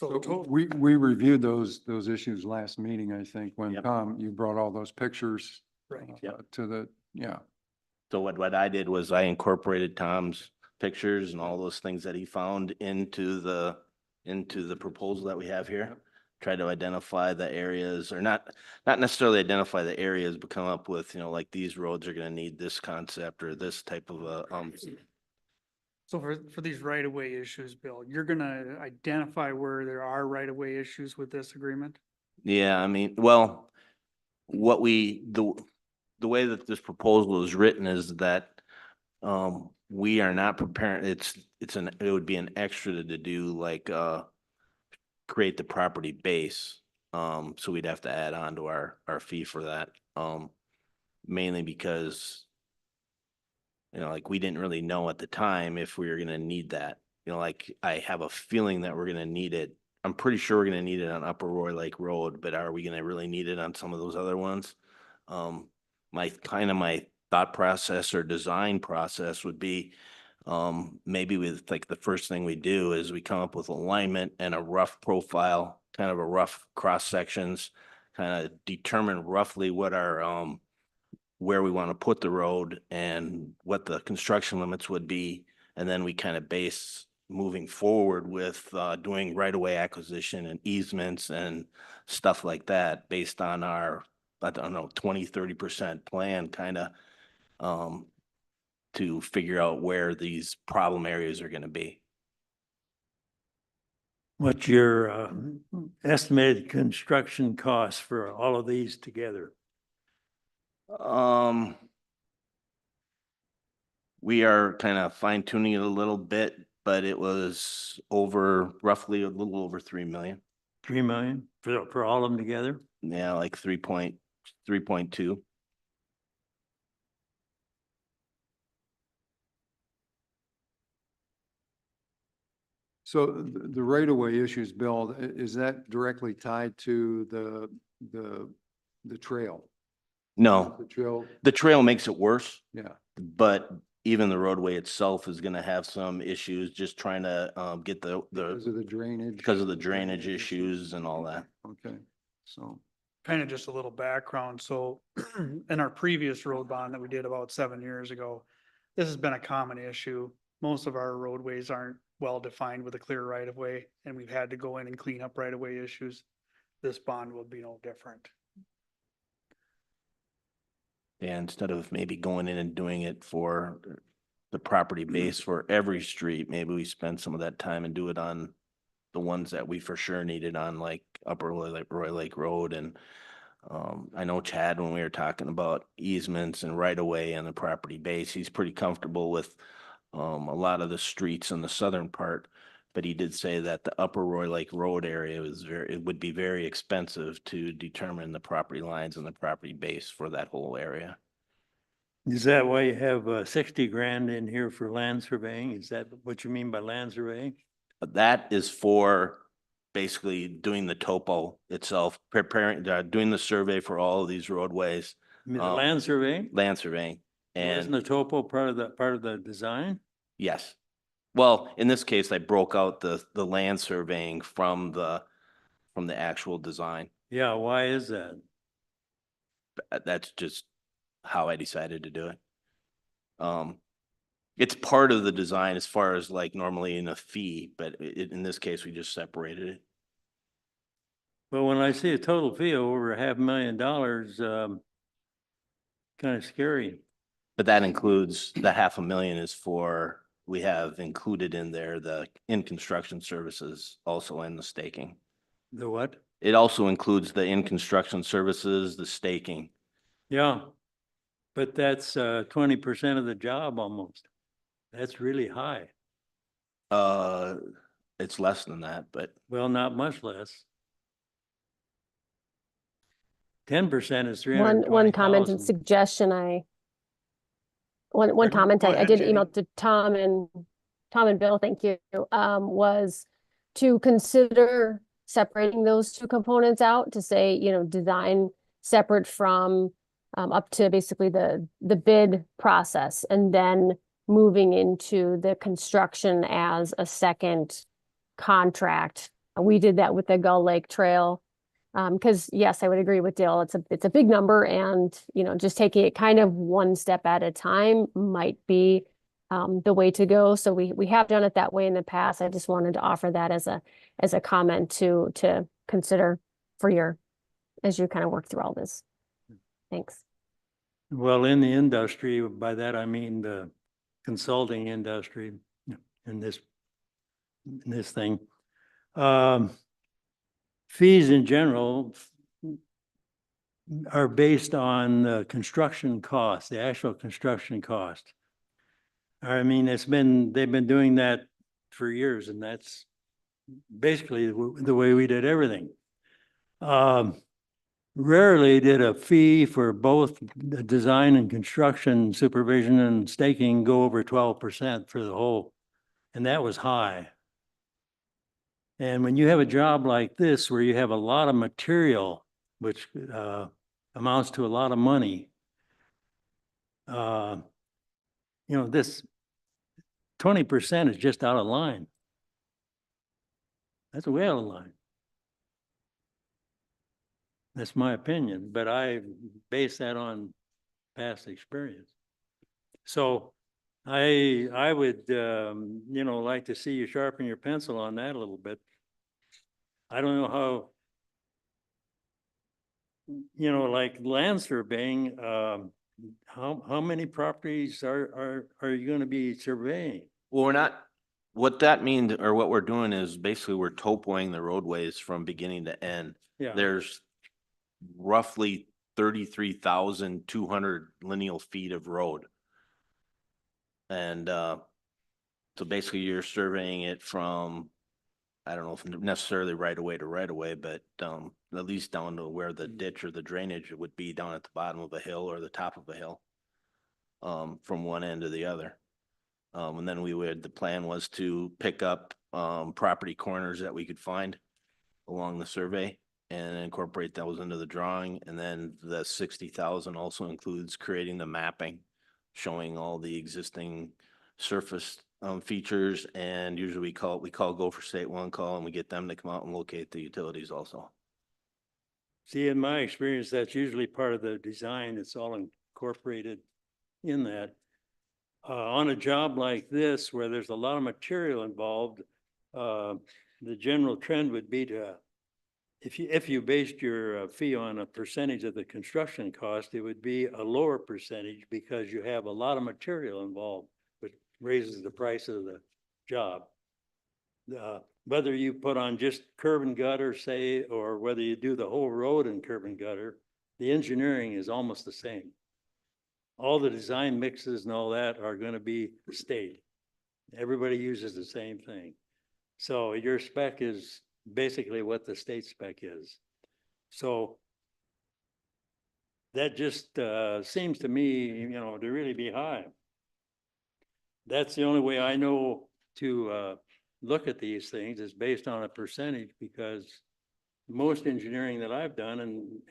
So we reviewed those issues last meeting, I think, when Yep. Tom, you brought all those pictures Right. Yep. to the, yeah. So what I did was I incorporated Tom's pictures and all those things that he found into the proposal that we have here. Try to identify the areas, or not necessarily identify the areas, but come up with, like these roads are gonna need this concept or this type of So for these right-of-way issues, Bill, you're gonna identify where there are right-of-way issues with this agreement? yeah, I mean, well, what the way that this proposal is written is that we are not preparing, it would be an extra to do like create the property base. So we'd have to add on to our fee for that. Mainly because, like we didn't really know at the time if we were gonna need that. Like I have a feeling that we're gonna need it. I'm pretty sure we're gonna need it on Upper Roy Lake Road, but are we gonna really need it on some of those other ones? My thought process or design process would be, maybe with like the first thing we do is we come up with alignment and a rough profile, kind of a rough cross sections, kind of determine roughly what our, where we want to put the road and what the construction limits would be. And then we kind of base moving forward with, doing right-of-way acquisition and easements and stuff like that based on our, I don't know, 20-30% plan kind of, to figure out where these problem areas are going to be. What's your estimated construction costs for all of these together? We are kind of fine tuning it a little bit, but it was roughly a little over 3 million. 3 million for all of them together? Yeah, like 3.2. So the right-of-way issues, Bill, is that directly tied to the trail? No, The trail, the trail makes it worse, yeah. but even the roadway itself is gonna have some issues just trying to get the Because of the drainage. because of the drainage issues and all that. Okay, so, Kind of just a little background. So in our previous road bond that we did about 7 years ago, this has been a common issue. Most of our roadways aren't well-defined with a clear right-of-way, and we've had to go in and clean up right-of-way issues. This bond will be no different. Yeah, instead of maybe going in and doing it for the property base for every street, maybe we spend some of that time and do it on the ones that we for sure needed on like Upper Roy Lake Road. And I know Chad, when we were talking about easements and right of way and the property base, he's pretty comfortable with a lot of the streets in the southern part. But he did say that the Upper Roy Lake Road area it would be very expensive to determine the property lines and the property base for that whole area. Is that why you have 60 grand in here for land surveying? Is that what you mean by land surveying? But that is for basically doing the topo itself, preparing, doing the survey for all of these roadways, I mean, the Um, land survey, land surveying. wasn't And the topo part of the design? yes, well, in this case, I broke out the land surveying from the actual design. Yeah, why is that? That's just how I decided to do it. It's part of the design as far as like normally in a fee, but in this case, we just separated it. But when I see a total fee of over $500,000, kind of scary. But that includes the 500,000 is for, we have included in there the in-construction services also in the staking. The what? It also includes the in-construction services, the staking. Yeah, but that's 20% of the job almost. That's really high. Uh, it's less than that, but Well, not much less. 10% is One comment and 320,000. suggestion one Pardon? comment Go I ahead, did Jenny. email to Tom and Bill, thank you, was to consider separating those two components out, to say, design separate from up to basically the bid process, and then moving into the construction as a second contract. We did that with the Gull Lake Trail. Because yes, I would agree with Dale. It's a big number, and just taking it kind of one step at a time might be the way to go. So we have done it that way in the past. I just wanted to offer that as a comment to consider as you kind of work through all this. Thanks. Well, in the industry, by that I mean the consulting industry in this thing. Fees in general are based on the construction cost, the actual construction cost. I mean, they've been doing that for years, and that's basically the way we did everything. Rarely did a fee for both the design and construction supervision and staking go over 12% for the whole, and that was high. And when you have a job like this, where you have a lot of material, which amounts to a lot of money, this 20% is just out of line. That's way out of line. That's my opinion, but I base that on past experience. So I would, like to see you sharpen your pencil on that a little bit. I don't know how, like land surveying, how many properties are you going to be surveying? well, we're not, what that means, or what we're doing is basically we're topoing the roadways from beginning to end. Yeah. There's roughly 33,200 lineal feet of road. And so basically you're surveying it from, I don't know if necessarily right away to right away, but at least down to where the ditch or the drainage would be down at the bottom of a hill or the top of a hill, from one end to the other. And then the plan was to pick up property corners that we could find along the survey and incorporate those into the drawing. And then the 60,000 also includes creating the mapping, showing all the existing surface features. And usually we call Gopher State one call, and we get them to come out and locate the utilities also. See, in my experience, that's usually part of the design. It's all incorporated in that. On a job like this, where there's a lot of material involved, the general trend would be to, if you based your fee on a percentage of the construction cost, it would be a lower percentage because you have a lot of material involved, which raises the price of the job. Whether you put on just curb and gutter, say, or whether you do the whole road in curb and gutter, the engineering is almost the same. All the design mixes and all that are going to be state. Everybody uses the same thing. So your spec is basically what the state spec is. So that just seems to me, to really be high. That's the only way I know to look at these things is based on a percentage, because most engineering that I've done,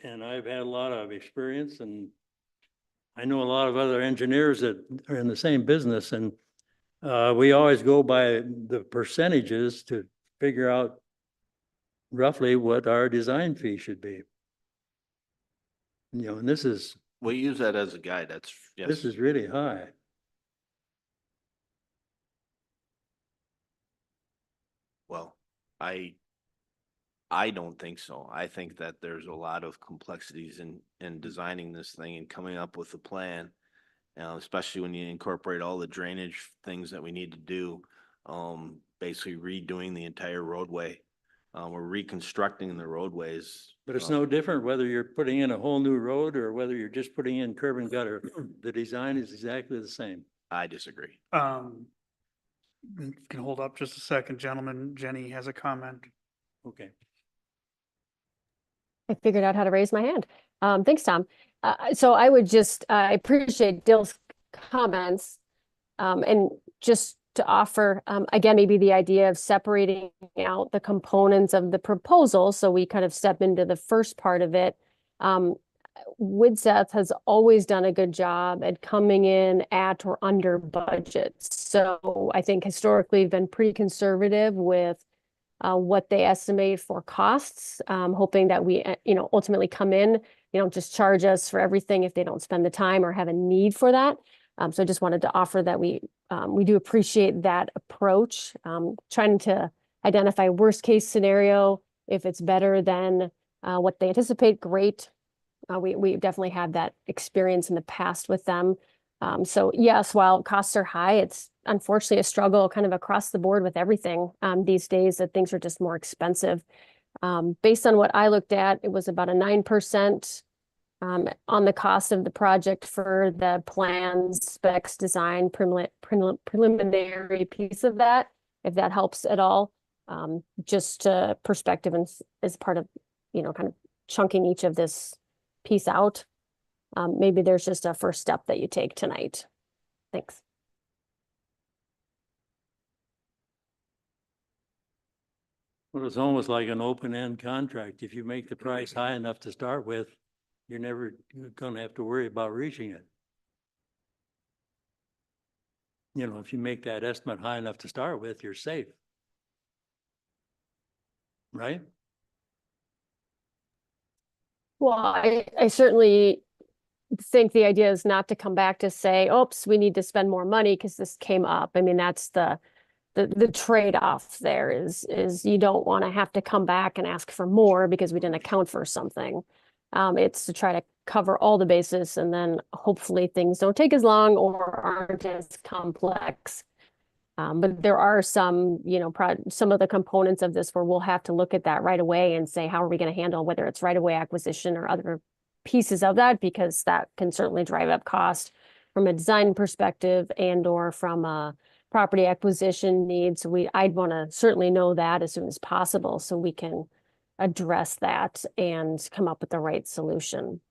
and I've had a lot of experience, and I know a lot of other engineers that are in the same business, and we always go by the percentages to figure out roughly what our design fee should be. You know, and this is We use that as a guide. That's, this yes. is really high. Well, I don't think so. I think that there's a lot of complexities in designing this thing and coming up with a plan. Especially when you incorporate all the drainage things that we need to do, basically redoing the entire roadway. We're reconstructing the roadways. But it's no different whether you're putting in a whole new road or whether you're just putting in curb and gutter. The design is exactly the same. I disagree. You can hold up just a second, gentlemen. Jenny has a comment. Okay. I figured out how to raise my hand. Thanks, Tom. So I would just, I appreciate Dill's comments. And just to offer, again, maybe the idea of separating out the components of the proposal. So we kind of step into the first part of it. Widseth has always done a good job at coming in at or under budget. So I think historically we've been pretty conservative with what they estimate for costs, hoping that we, ultimately come in, don't just charge us for everything if they don't spend the time or have a need for that. So I just wanted to offer that we do appreciate that approach, trying to identify worst case scenario. If it's better than what they anticipate, great. We definitely had that experience in the past with them. So yes, while costs are high, it's unfortunately a struggle kind of across the board with everything these days, that things are just more expensive. Based on what I looked at, it was about a 9% on the cost of the project for the plans, specs, design, preliminary piece of that, if that helps at all. Just perspective and as part of, kind of chunking each of this piece out. Maybe there's just a first step that you take tonight. Thanks. Well, it's almost like an open-end contract. If you make the price high enough to start with, you're never going to have to worry about reaching it. If you make that estimate high enough to start with, you're safe. Right? Well, I certainly think the idea is not to come back to say, oops, we need to spend more money because this came up. I mean, that's the trade-off there is you don't want to have to come back and ask for more because we didn't account for something. It's to try to cover all the bases, and then hopefully things don't take as long or aren't as complex. But there are some, some of the components of this where we'll have to look at that right away and say, how are we going to handle whether it's right-of-way acquisition or other pieces of that, because that can certainly drive up cost from a design perspective and or from a property acquisition needs. I'd want to certainly know that as soon as possible so we can address that and come up with the right solution.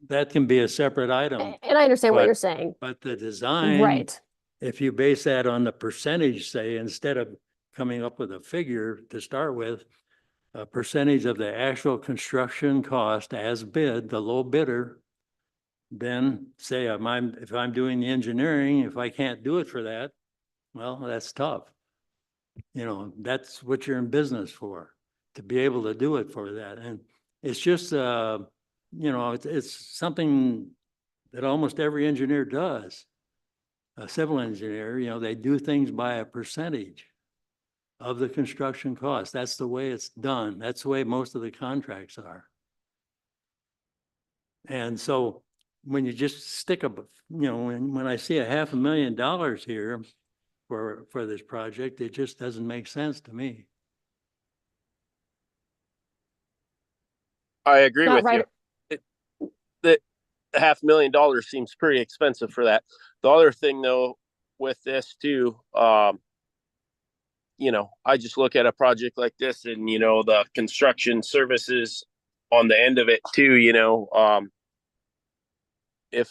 That can be a separate item. And I understand what but- you're saying. But the design. Right. If you base that on the percentage, say, instead of coming up with a figure to start with, a percentage of the actual construction cost as bid, the low bidder, then say if I'm doing the engineering, if I can't do it for that, well, that's tough. That's what you're in business for, to be able to do it for that. And it's just, it's something that almost every engineer does. A civil engineer, they do things by a percentage of the construction cost. That's the way it's done. That's the way most of the contracts are. And so when you just stick when I see $500,000 here for this project, it just doesn't make sense to me. I agree Not with right. you. The $500,000 seems pretty expensive for that. The other thing though, with this too, I just look at a project like this and, the construction services on the end of it too, if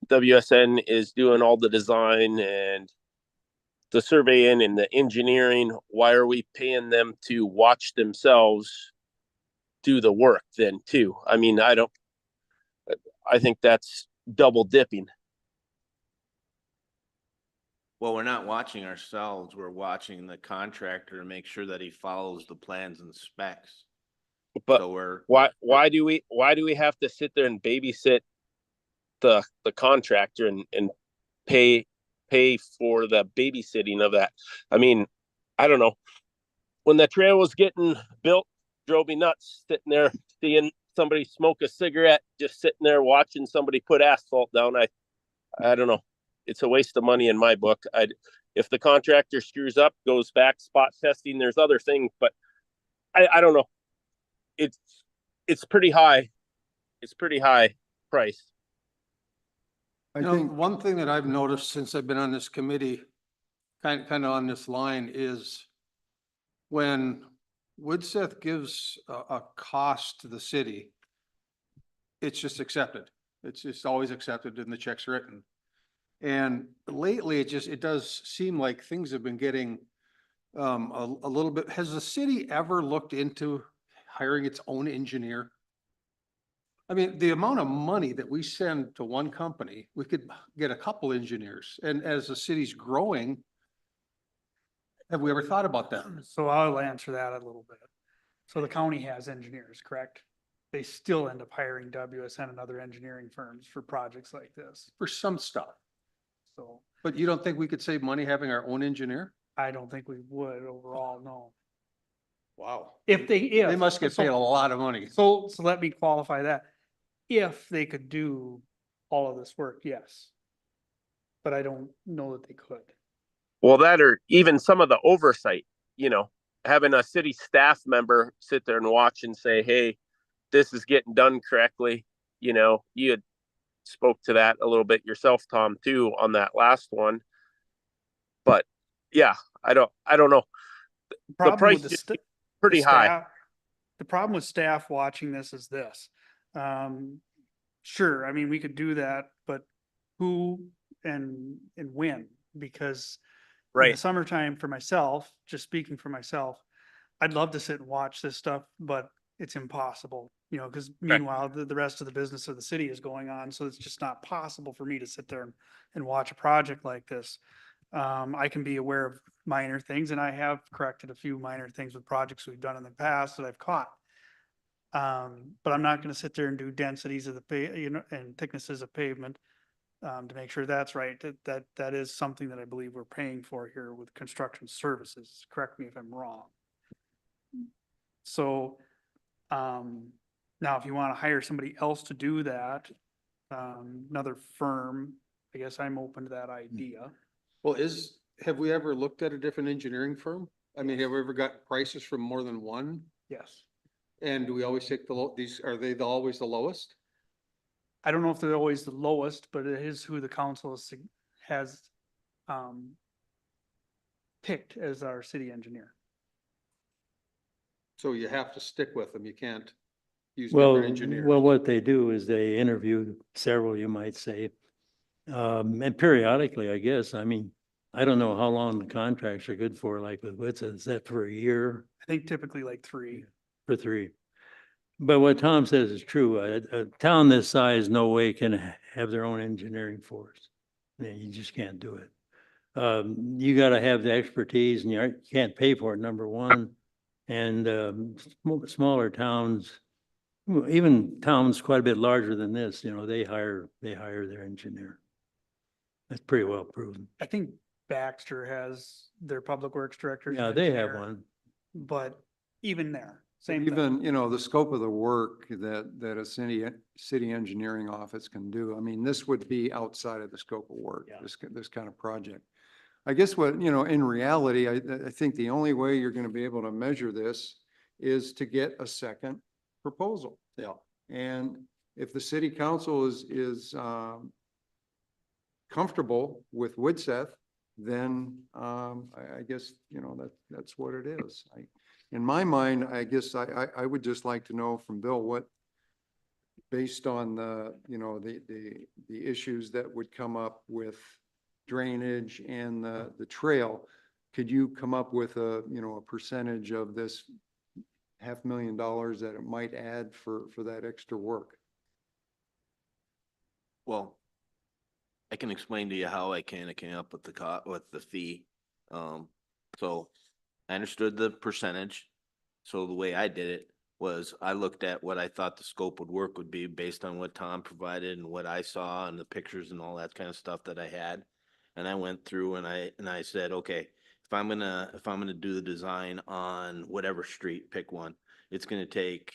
WSN is doing all the design and the surveying and the engineering, why are we paying them to watch themselves do the work then too? I mean, I think that's double dipping. Well, we're not watching ourselves. We're watching the contractor to make sure that he follows the plans and specs. But So we're, why do we have to sit there and babysit the contractor and pay for the babysitting of that? I mean, I don't know. When the trail was getting built, drove me nuts sitting there seeing somebody smoke a cigarette, just sitting there watching somebody put asphalt down. I don't know. It's a waste of money in my book. If the contractor screws up, goes back spot testing, there's other things, but I don't know. It's pretty high. It's pretty high price. I You know, think, one thing that I've noticed since I've been on this committee, kind of on this line, is when Woodseth gives a cost to the city, it's just accepted. It's just always accepted and the check's written. And lately, it does seem like things have been getting a little bit. Has the city ever looked into hiring its own engineer? I mean, the amount of money that we send to one company, we could get a couple engineers. And as the city's growing, have we ever thought about that? So I'll answer that a little bit. So the county has engineers, correct? They still end up hiring WSN and other engineering firms for projects like this. For some stuff, So but you don't think we could save money having our own engineer? I don't think we would overall, no. Wow. If They must get paid a so- lot of money. So let me qualify that. If they could do all of this work, yes. But I don't know that they could. Well, that or even some of the oversight, having a city staff member sit there and watch and say, hey, this is getting done correctly. You had spoke to that a little bit yourself, Tom, too, on that last one. But yeah, I don't know. The Problem price with is the pretty high. staff- The problem with staff watching this is this. Sure, I mean, we could do that, but who and when? Because in the Right. summertime for myself, just speaking for myself, I'd love to sit and watch this stuff, but it's impossible, because meanwhile, the rest of the business of the city is going on, so it's just not possible for me to sit there and watch a project like this. I can be aware of minor things, and I have corrected a few minor things with projects we've done in the past that I've caught. But I'm not gonna sit there and do densities of the and thicknesses of pavement, to make sure that's right. That is something that I believe we're paying for here with construction services. Correct me if I'm wrong. So, now if you wanna hire somebody else to do that, another firm, I guess I'm open to that idea. Well, have we ever looked at a different engineering firm? I mean, have we ever got prices from more than one? Yes. And do we always take are they always the lowest? I don't know if they're always the lowest, but it is who the council has picked as our city engineer. So you have to stick with them. You can't use Well, different engineers. well, what they do is they interview several, you might say. And periodically, I guess, I mean, I don't know how long the contracts are good for, like with Wits, is that for a year? I think typically like 3. For 3. But what Tom says is true. A town this size, no way can have their own engineering force. You just can't do it. You gotta have the expertise and you can't pay for it, number one. And smaller towns, even towns quite a bit larger than this, they hire their engineer. That's pretty well proven. I think Baxter has their public works director. Yeah, they have one. But even there, same thing. even, the scope of the work that a city engineering office can do, I mean, this would be outside of the scope of work, Yeah. this kind of project. I guess in reality, I think the only way you're gonna be able to measure this is to get a second proposal. Yeah. And if the city council is comfortable with Woodseth, then I guess, that's what it is. In my mind, I guess I would just like to know from Bill what, based on the issues that would come up with drainage and the trail, could you come up with a, you know, a percentage of this $500,000 that it might add for that extra work? Well, I can explain to you how I came up with with the fee. So I understood the percentage. So the way I did it was I looked at what I thought the scope would work would be based on what Tom provided and what I saw and the pictures and all that kind of stuff that I had. And I went through and I said, okay, if I'm gonna do the design on whatever street, pick one, it's gonna take,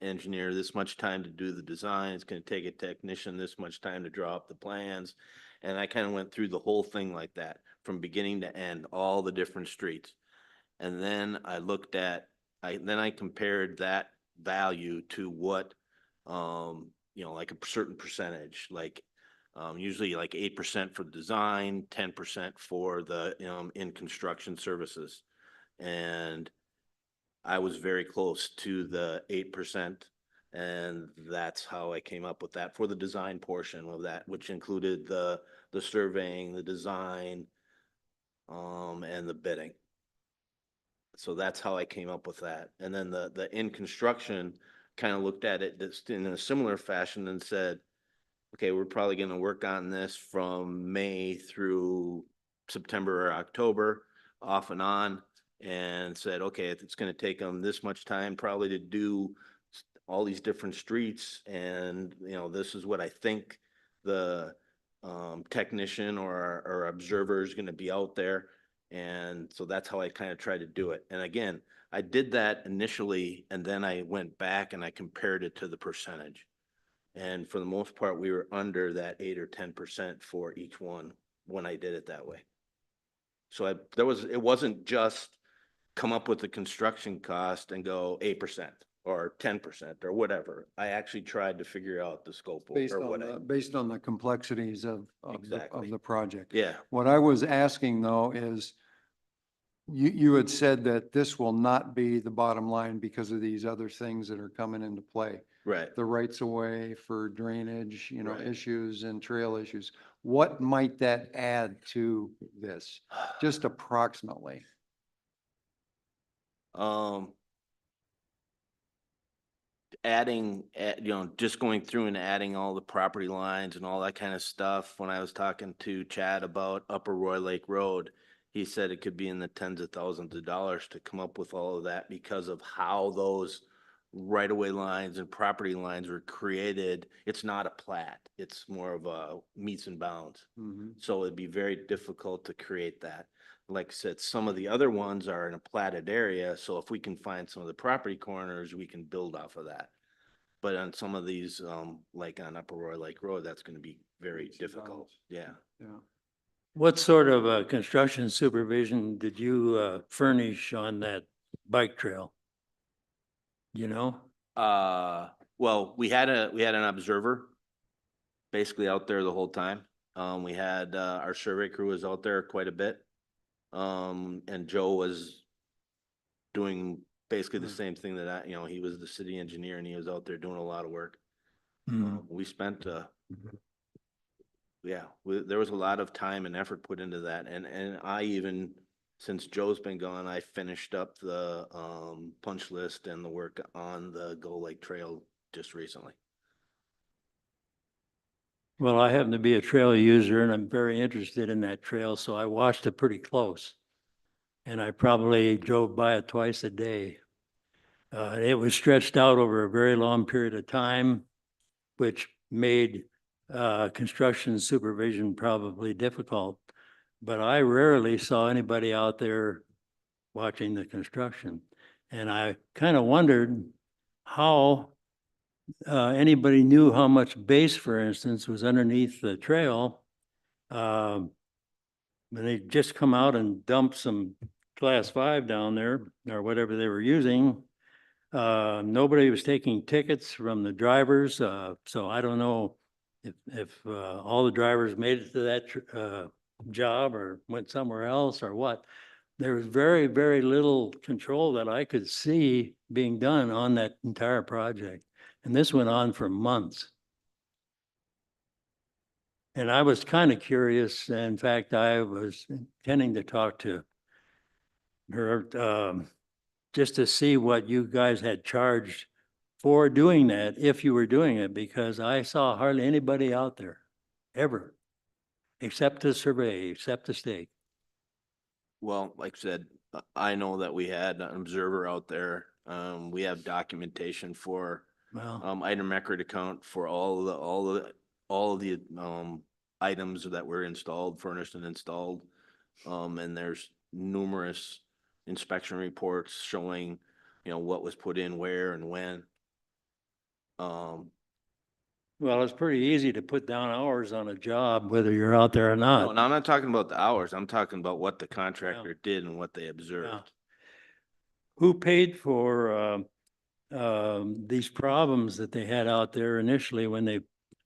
engineer this much time to do the design. It's gonna take a technician this much time to draw up the plans. And I kind of went through the whole thing like that, from beginning to end, all the different streets. And then I looked at, I compared that value to what, you know, like a certain percentage, like, usually like 8% for design, 10% for the, in construction services. And I was very close to the 8%. And that's how I came up with that for the design portion of that, which included the surveying, the design, and the bidding. So that's how I came up with that. And then the in construction kind of looked at it just in a similar fashion and said, okay, we're probably going to work on this from May through September or October, off and on, and said, okay, it's going to take them this much time probably to do all these different streets. And, you know, this is what I think the technician or observer is going to be out there. And so that's how I kind of tried to do it. And again, I did that initially, and then I went back and I compared it to the percentage. And for the most part, we were under that 8 or 10% for each one when I did it that way. So it wasn't just come up with the construction cost and go 8% or 10% or whatever. I actually tried to figure out the scope Based or on what based on the complexities of Exactly. the project. yeah. What I was asking though is, you had said that this will not be the bottom line because of these other things that are coming into play. Right. The rights of way for drainage, you know, Right. issues and trail issues. What might that add to this? Just approximately. Just going through and adding all the property lines and all that kind of stuff. When I was talking to Chad about Upper Roy Lake Road, he said it could be in the tens of thousands of dollars to come up with all of that because of how those right-of-way lines and property lines were created. It's not a plat. It's more of a meets and bounds. Mhm. So it'd be very difficult to create that. Like I said, some of the other ones are in a platted area, so if we can find some of the property corners, we can build off of that. But on some of these, like on Upper Roy Lake Road, that's gonna be very Meets and difficult. bounds. Yeah. Yeah. What sort of construction supervision did you furnish on that bike trail? You know? Well, we had an observer basically out there the whole time. We had, our survey crew was out there quite a bit. And Joe was doing basically the same thing that he was the city engineer and he was out there doing a lot of work. We spent, there was a lot of time and effort put into that. And I even, since Joe's been gone, I finished up the, punch list and the work on the Gull Lake Trail just recently. Well, I happen to be a trail user and I'm very interested in that trail, so I watched it pretty close. And I probably drove by it twice a day. It was stretched out over a very long period of time, which made construction supervision probably difficult. But I rarely saw anybody out there watching the construction. And I kind of wondered how anybody knew how much base, for instance, was underneath the trail. When they just come out and dump some class 5 down there or whatever they were using. Nobody was taking tickets from the drivers. So I don't know if all the drivers made it to that job or went somewhere else or what. There was very, very little control that I could see being done on that entire project. And this went on for months. And I was kind of curious. In fact, I was intending to talk to her, just to see what you guys had charged for doing that, if you were doing it, because I saw hardly anybody out there, ever, except to survey, except the state. Well, like I said, I know that we had an observer out there. We have documentation for Well, item record account for all of the items that were installed, furnished and installed. And there's numerous inspection reports showing, what was put in where and when. well, it's pretty easy to put down hours on a job, whether you're out there or not. No, I'm not talking about the hours. I'm talking about what the contractor did and what they observed. Who paid for these problems that they had out there initially when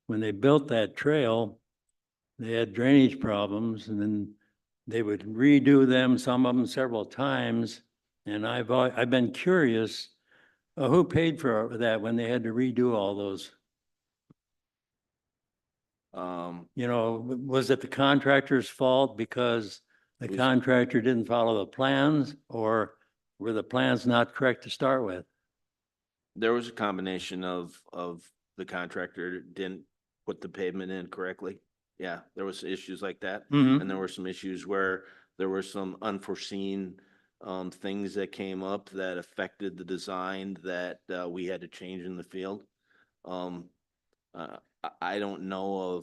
they built that trail? They had drainage problems, and then they would redo them, some of them several times. And I've been curious, who paid for that when they had to redo all those? Was it the contractor's fault because the We- contractor didn't follow the plans, or were the plans not correct to start with? There was a combination of the contractor didn't put the pavement in correctly. Yeah, there was issues like that. Mhm. And there were some issues where there were some unforeseen things that came up that affected the design that we had to change in the field. I don't know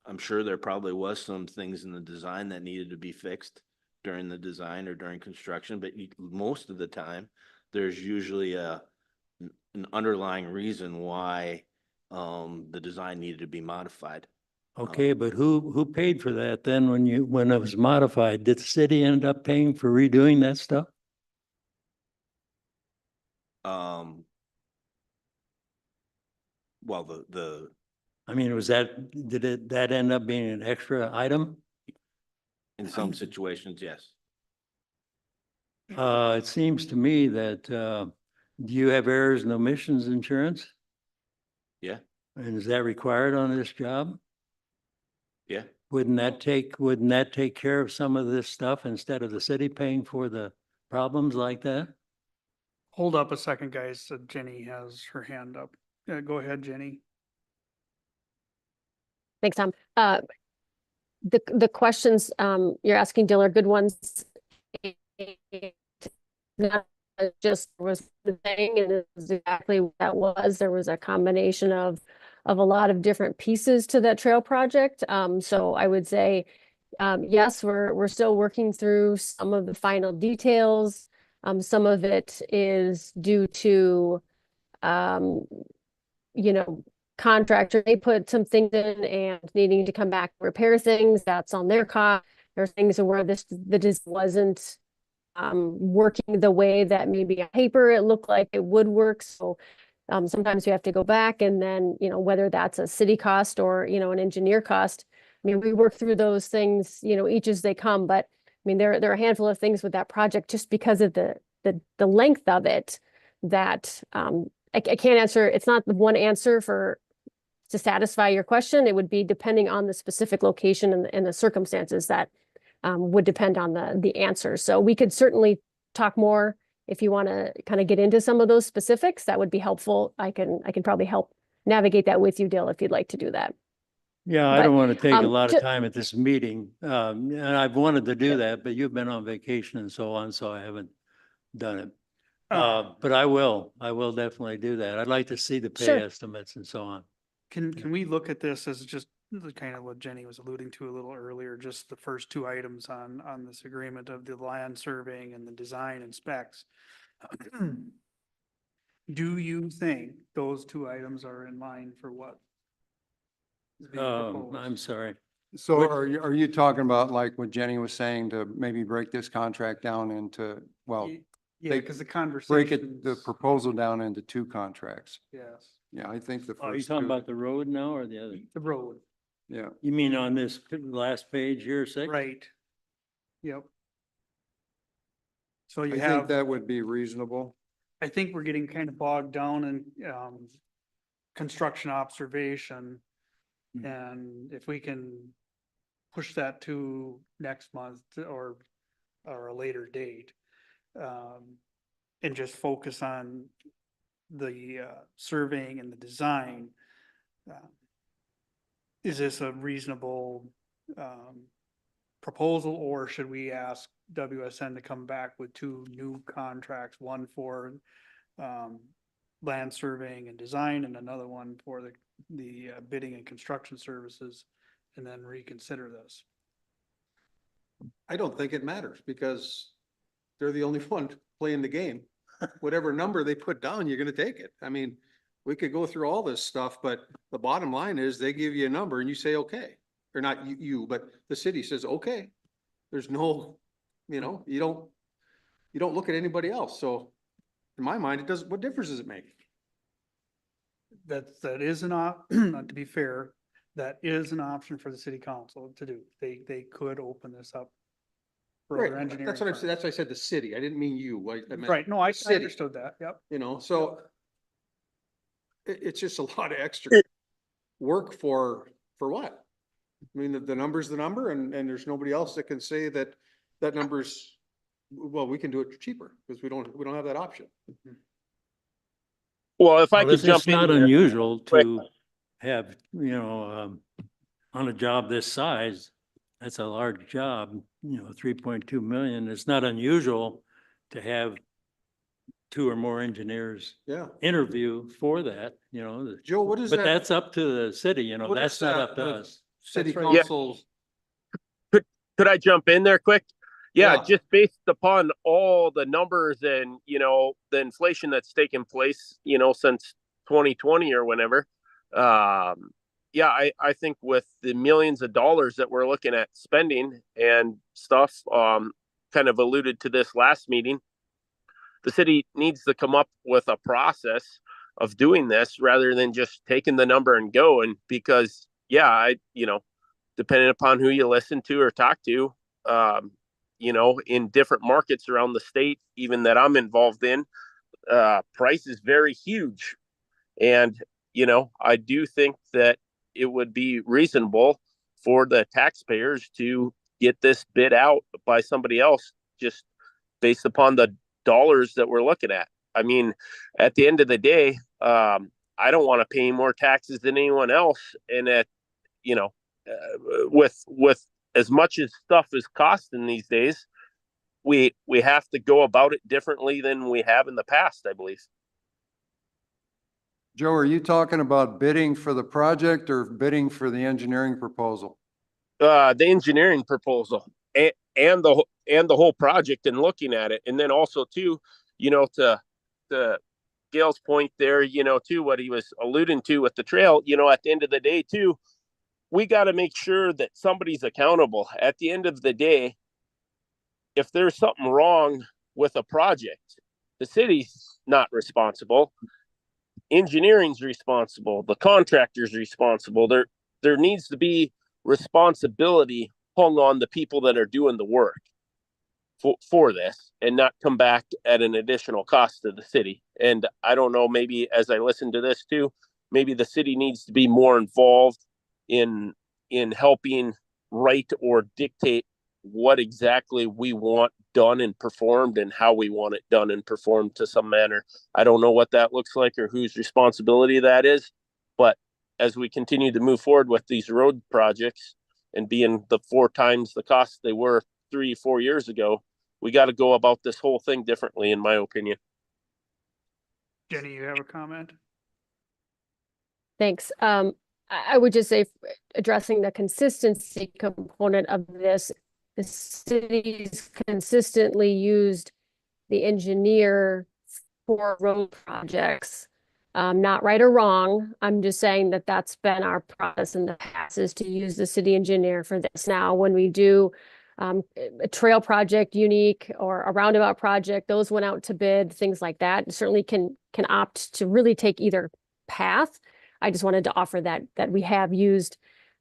I'm sure there probably was some things in the design that needed to be fixed during the design or during construction, but most of the time, there's usually an underlying reason why the design needed to be modified. Okay, but who paid for that then when it was modified? Did the city end up paying for redoing that stuff? Well, the I mean, did that end up being an extra item? in some situations, yes. It seems to me that, do you have errors and omissions insurance? Yeah, And is that required on this job? yeah. Wouldn't that take care of some of this stuff instead of the city paying for the problems like that? Hold up a second, guys. Jenny has her hand up. Go ahead, Jenny. Thanks, Tom. The questions you're asking, Dylan, are good ones. Not just was the thing, and it was exactly what that was. There was a combination of a lot of different pieces to that trail project. So I would say, yes, we're still working through some of the final details. Some of it is due to contractor, they put some things in and needing to come back, repair things, that's on their cost. There's things where the just wasn't working the way that maybe on paper it looked like it would work. So sometimes you have to go back, and then, whether that's a city cost or, an engineer cost. I mean, we work through those things, each as they come, but I mean, there are a handful of things with that project just because of the length of it that I can't answer. It's not the one answer to satisfy your question. It would be depending on the specific location and the circumstances that would depend on the answer. So we could certainly talk more if you want to kind of get into some of those specifics. That would be helpful. I can probably help navigate that with you, Dale, if you'd like to do that. Yeah, I But, don't want to take a lot of ju- time at this meeting. And I've wanted to do that, but you've been on vacation and so on, so I haven't done it. But I will definitely do that. I'd like to see the pay Sure. estimates and so on. Can we look at this as just the kind of what Jenny was alluding to a little earlier, just the first two items on this agreement of the land surveying and the design and specs? Do you think those two items are in line for what is being I'm proposed? sorry. So Which- are you talking about like what Jenny was saying, to maybe break this contract down into, well, Yeah, they because the break conversation. the proposal down into two contracts? Yes, Yeah, I think the Are you first talking two, about the road now or the other? the road, yeah. You mean on this last page here, 6? right. Yep. So you I think have, that would be reasonable. I think we're getting kind of bogged down in construction observation. And if we can push that to next month or a later date, and just focus on the surveying and the design, is this a reasonable proposal, or should we ask WSN to come back with two new contracts, one for land surveying and design and another one for the bidding and construction services, and then reconsider this? I don't think it matters because they're the only one playing the game. Whatever number they put down, you're gonna take it. I mean, we could go through all this stuff, but the bottom line is they give you a number and you say, okay. Or not you, but the city says, okay. There's no, you don't look at anybody else. So in my mind, what difference does it make? That is not to be fair, that is an option for the city council to do. They could open this up for other Right, engineering that's what I said, firms. that's why I said the city. I didn't mean you. I meant Right, no, I city. understood that, yep. So it's just a lot of extra work for what? I mean, the number's the number and there's nobody else that can say that number's, well, we can do it cheaper because we don't have that option. Well, if I Well, could it's jump in not there. unusual Quick. to have, on a job this size, that's a large job, 3.2 million. It's not unusual to have two or more engineers Yeah. interview for that, Joe, what is but that? that's up to the city, What that's is not that up to with us. City That's right. council. Could I jump in there quick? Yeah, Yeah. just based upon all the numbers and, the inflation that's taken place, since 2020 or whenever. Yeah, I think with the millions of dollars that we're looking at spending and stuff, kind of alluded to this last meeting, the city needs to come up with a process of doing this rather than just taking the number and going, because depending upon who you listen to or talk to, in different markets around the state, even that I'm involved in, price is very huge. And, I do think that it would be reasonable for the taxpayers to get this bid out by somebody else, just based upon the dollars that we're looking at. I mean, at the end of the day, I don't want to pay more taxes than anyone else. And with as much as stuff is costing these days, we have to go about it differently than we have in the past, I believe. Joe, are you talking about bidding for the project or bidding for the engineering proposal? The engineering proposal and the whole project and looking at it. And then also too, to Gail's point there, too, what he was alluding to with the trail, at the end of the day too, we got to make sure that somebody's accountable. At the end of the day, if there's something wrong with a project, the city's not responsible. Engineering's responsible. The contractor's responsible. There needs to be responsibility hung on the people that are doing the work for this, and not come back at an additional cost to the city. And I don't know, maybe as I listen to this too, maybe the city needs to be more involved in helping write or dictate what exactly we want done and performed and how we want it done and performed to some manner. I don't know what that looks like or whose responsibility that is, but as we continue to move forward with these road projects and being the 4 times the cost they were 3-4 years ago, we got to go about this whole thing differently, in my opinion. Jenny, you have a comment? Thanks. I would just say, addressing the consistency component of this, the city's consistently used the engineer for road projects. Not right or wrong. I'm just saying that that's been our process in the past, is to use the city engineer for this. Now, when we do a trail project unique or a roundabout project, those went out to bid, things like that. Certainly can opt to really take either path. I just wanted to offer that we have used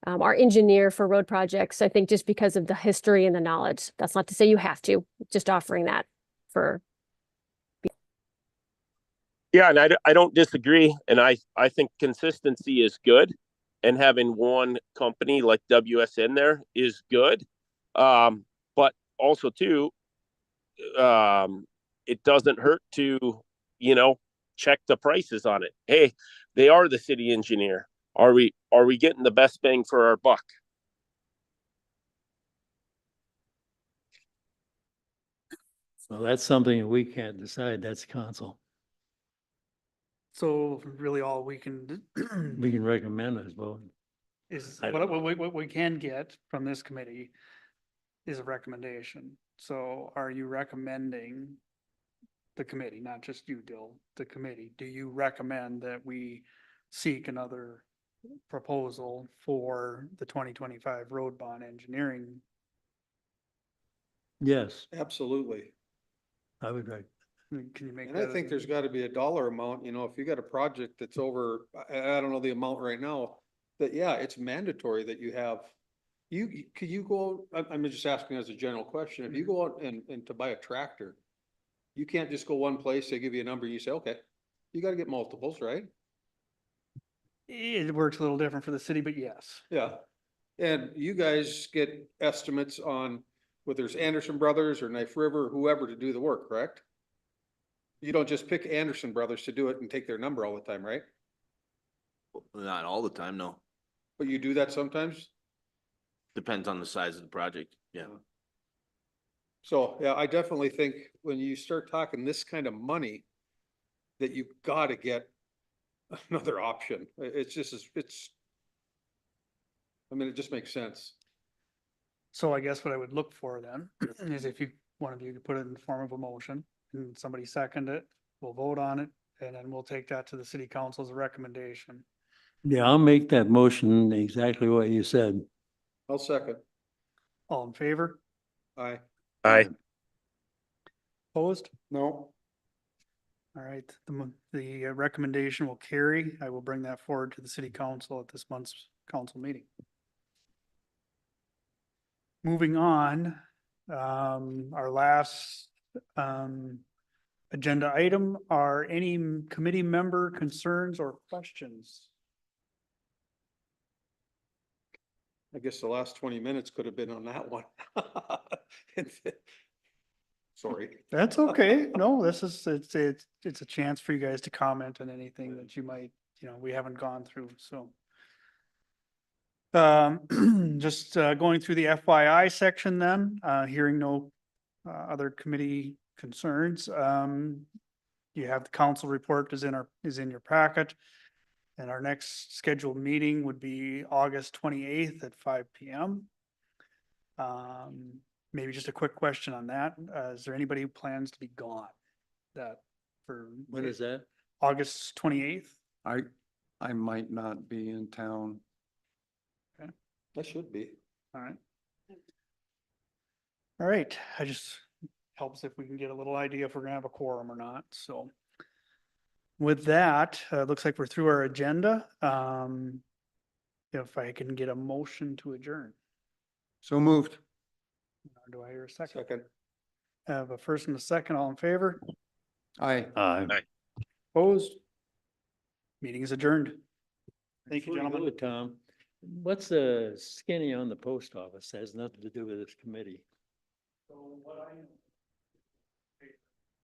our engineer for road projects, I think, just because of the history and the knowledge. That's not to say you have to, just offering that for. Yeah, and I don't disagree. And I think consistency is good. and having one company like WSN there is good. But also too, it doesn't hurt to, check the prices on it. Hey, they are the city engineer. Are we getting the best bang for our buck? So that's something we can't decide. That's council. So really all we can We can recommend it, but is, I don't what we can get from this committee is a recommendation. So are you recommending the committee, not just you, Dill, the committee, do you recommend that we seek another proposal for the 2025 road bond engineering? yes, Absolutely. I would like. Can you make And I that? think there's gotta be a dollar amount, if you got a project that's over, I don't know the amount right now, that, yeah, it's mandatory that you have. Could you go, I'm just asking as a general question, if you go out and to buy a tractor, you can't just go one place, they give you a number, you say, okay, you gotta get multiples, right? It works a little different for the city, but yes. Yeah. And you guys get estimates on whether it's Anderson Brothers or Knife River, or whoever to do the work, correct? You don't just pick Anderson Brothers to do it and take their number all the time, right? Not all the time, no. But you do that sometimes? Depends on the size of the project. Yeah. So, yeah, I definitely think when you start talking this kind of money, that you gotta get another option. It's just, it just makes sense. So I guess what I would look for then is if you, one of you could put it in the form of a motion and somebody second it, we'll vote on it, and then we'll take that to the city council as a recommendation. Yeah, I'll make that motion exactly what you said. I'll second. All in favor? Aye. Aye. Opposed? No. All right, the recommendation will carry. I will bring that forward to the city council at this month's council meeting. Moving on, our last, agenda item are any committee member concerns or questions? I guess the last 20 minutes could have been on that one. Sorry. That's okay. No, it's a chance for you guys to comment on anything that you might, we haven't gone through, so. Just going through the FYI section then, hearing no other committee concerns. You have the council report is in your packet. And our next scheduled meeting would be August 28th at 5 p.m. Maybe just a quick question on that. Is there anybody who plans to be gone? When is that? August 28th? I might not be in town. I should be. All right. All right, I just helps if we can get a little idea if we're gonna have a quorum or not, so. With that, looks like we're through our agenda. If I can get a motion to adjourn. So moved. Do I hear a second? Second. I have a first and a second, all in favor? Aye. Opposed? Meeting is adjourned. Thank you, Before gentlemen. go, Tom, what's the skinny on the post office? Has nothing to do with this committee. So what I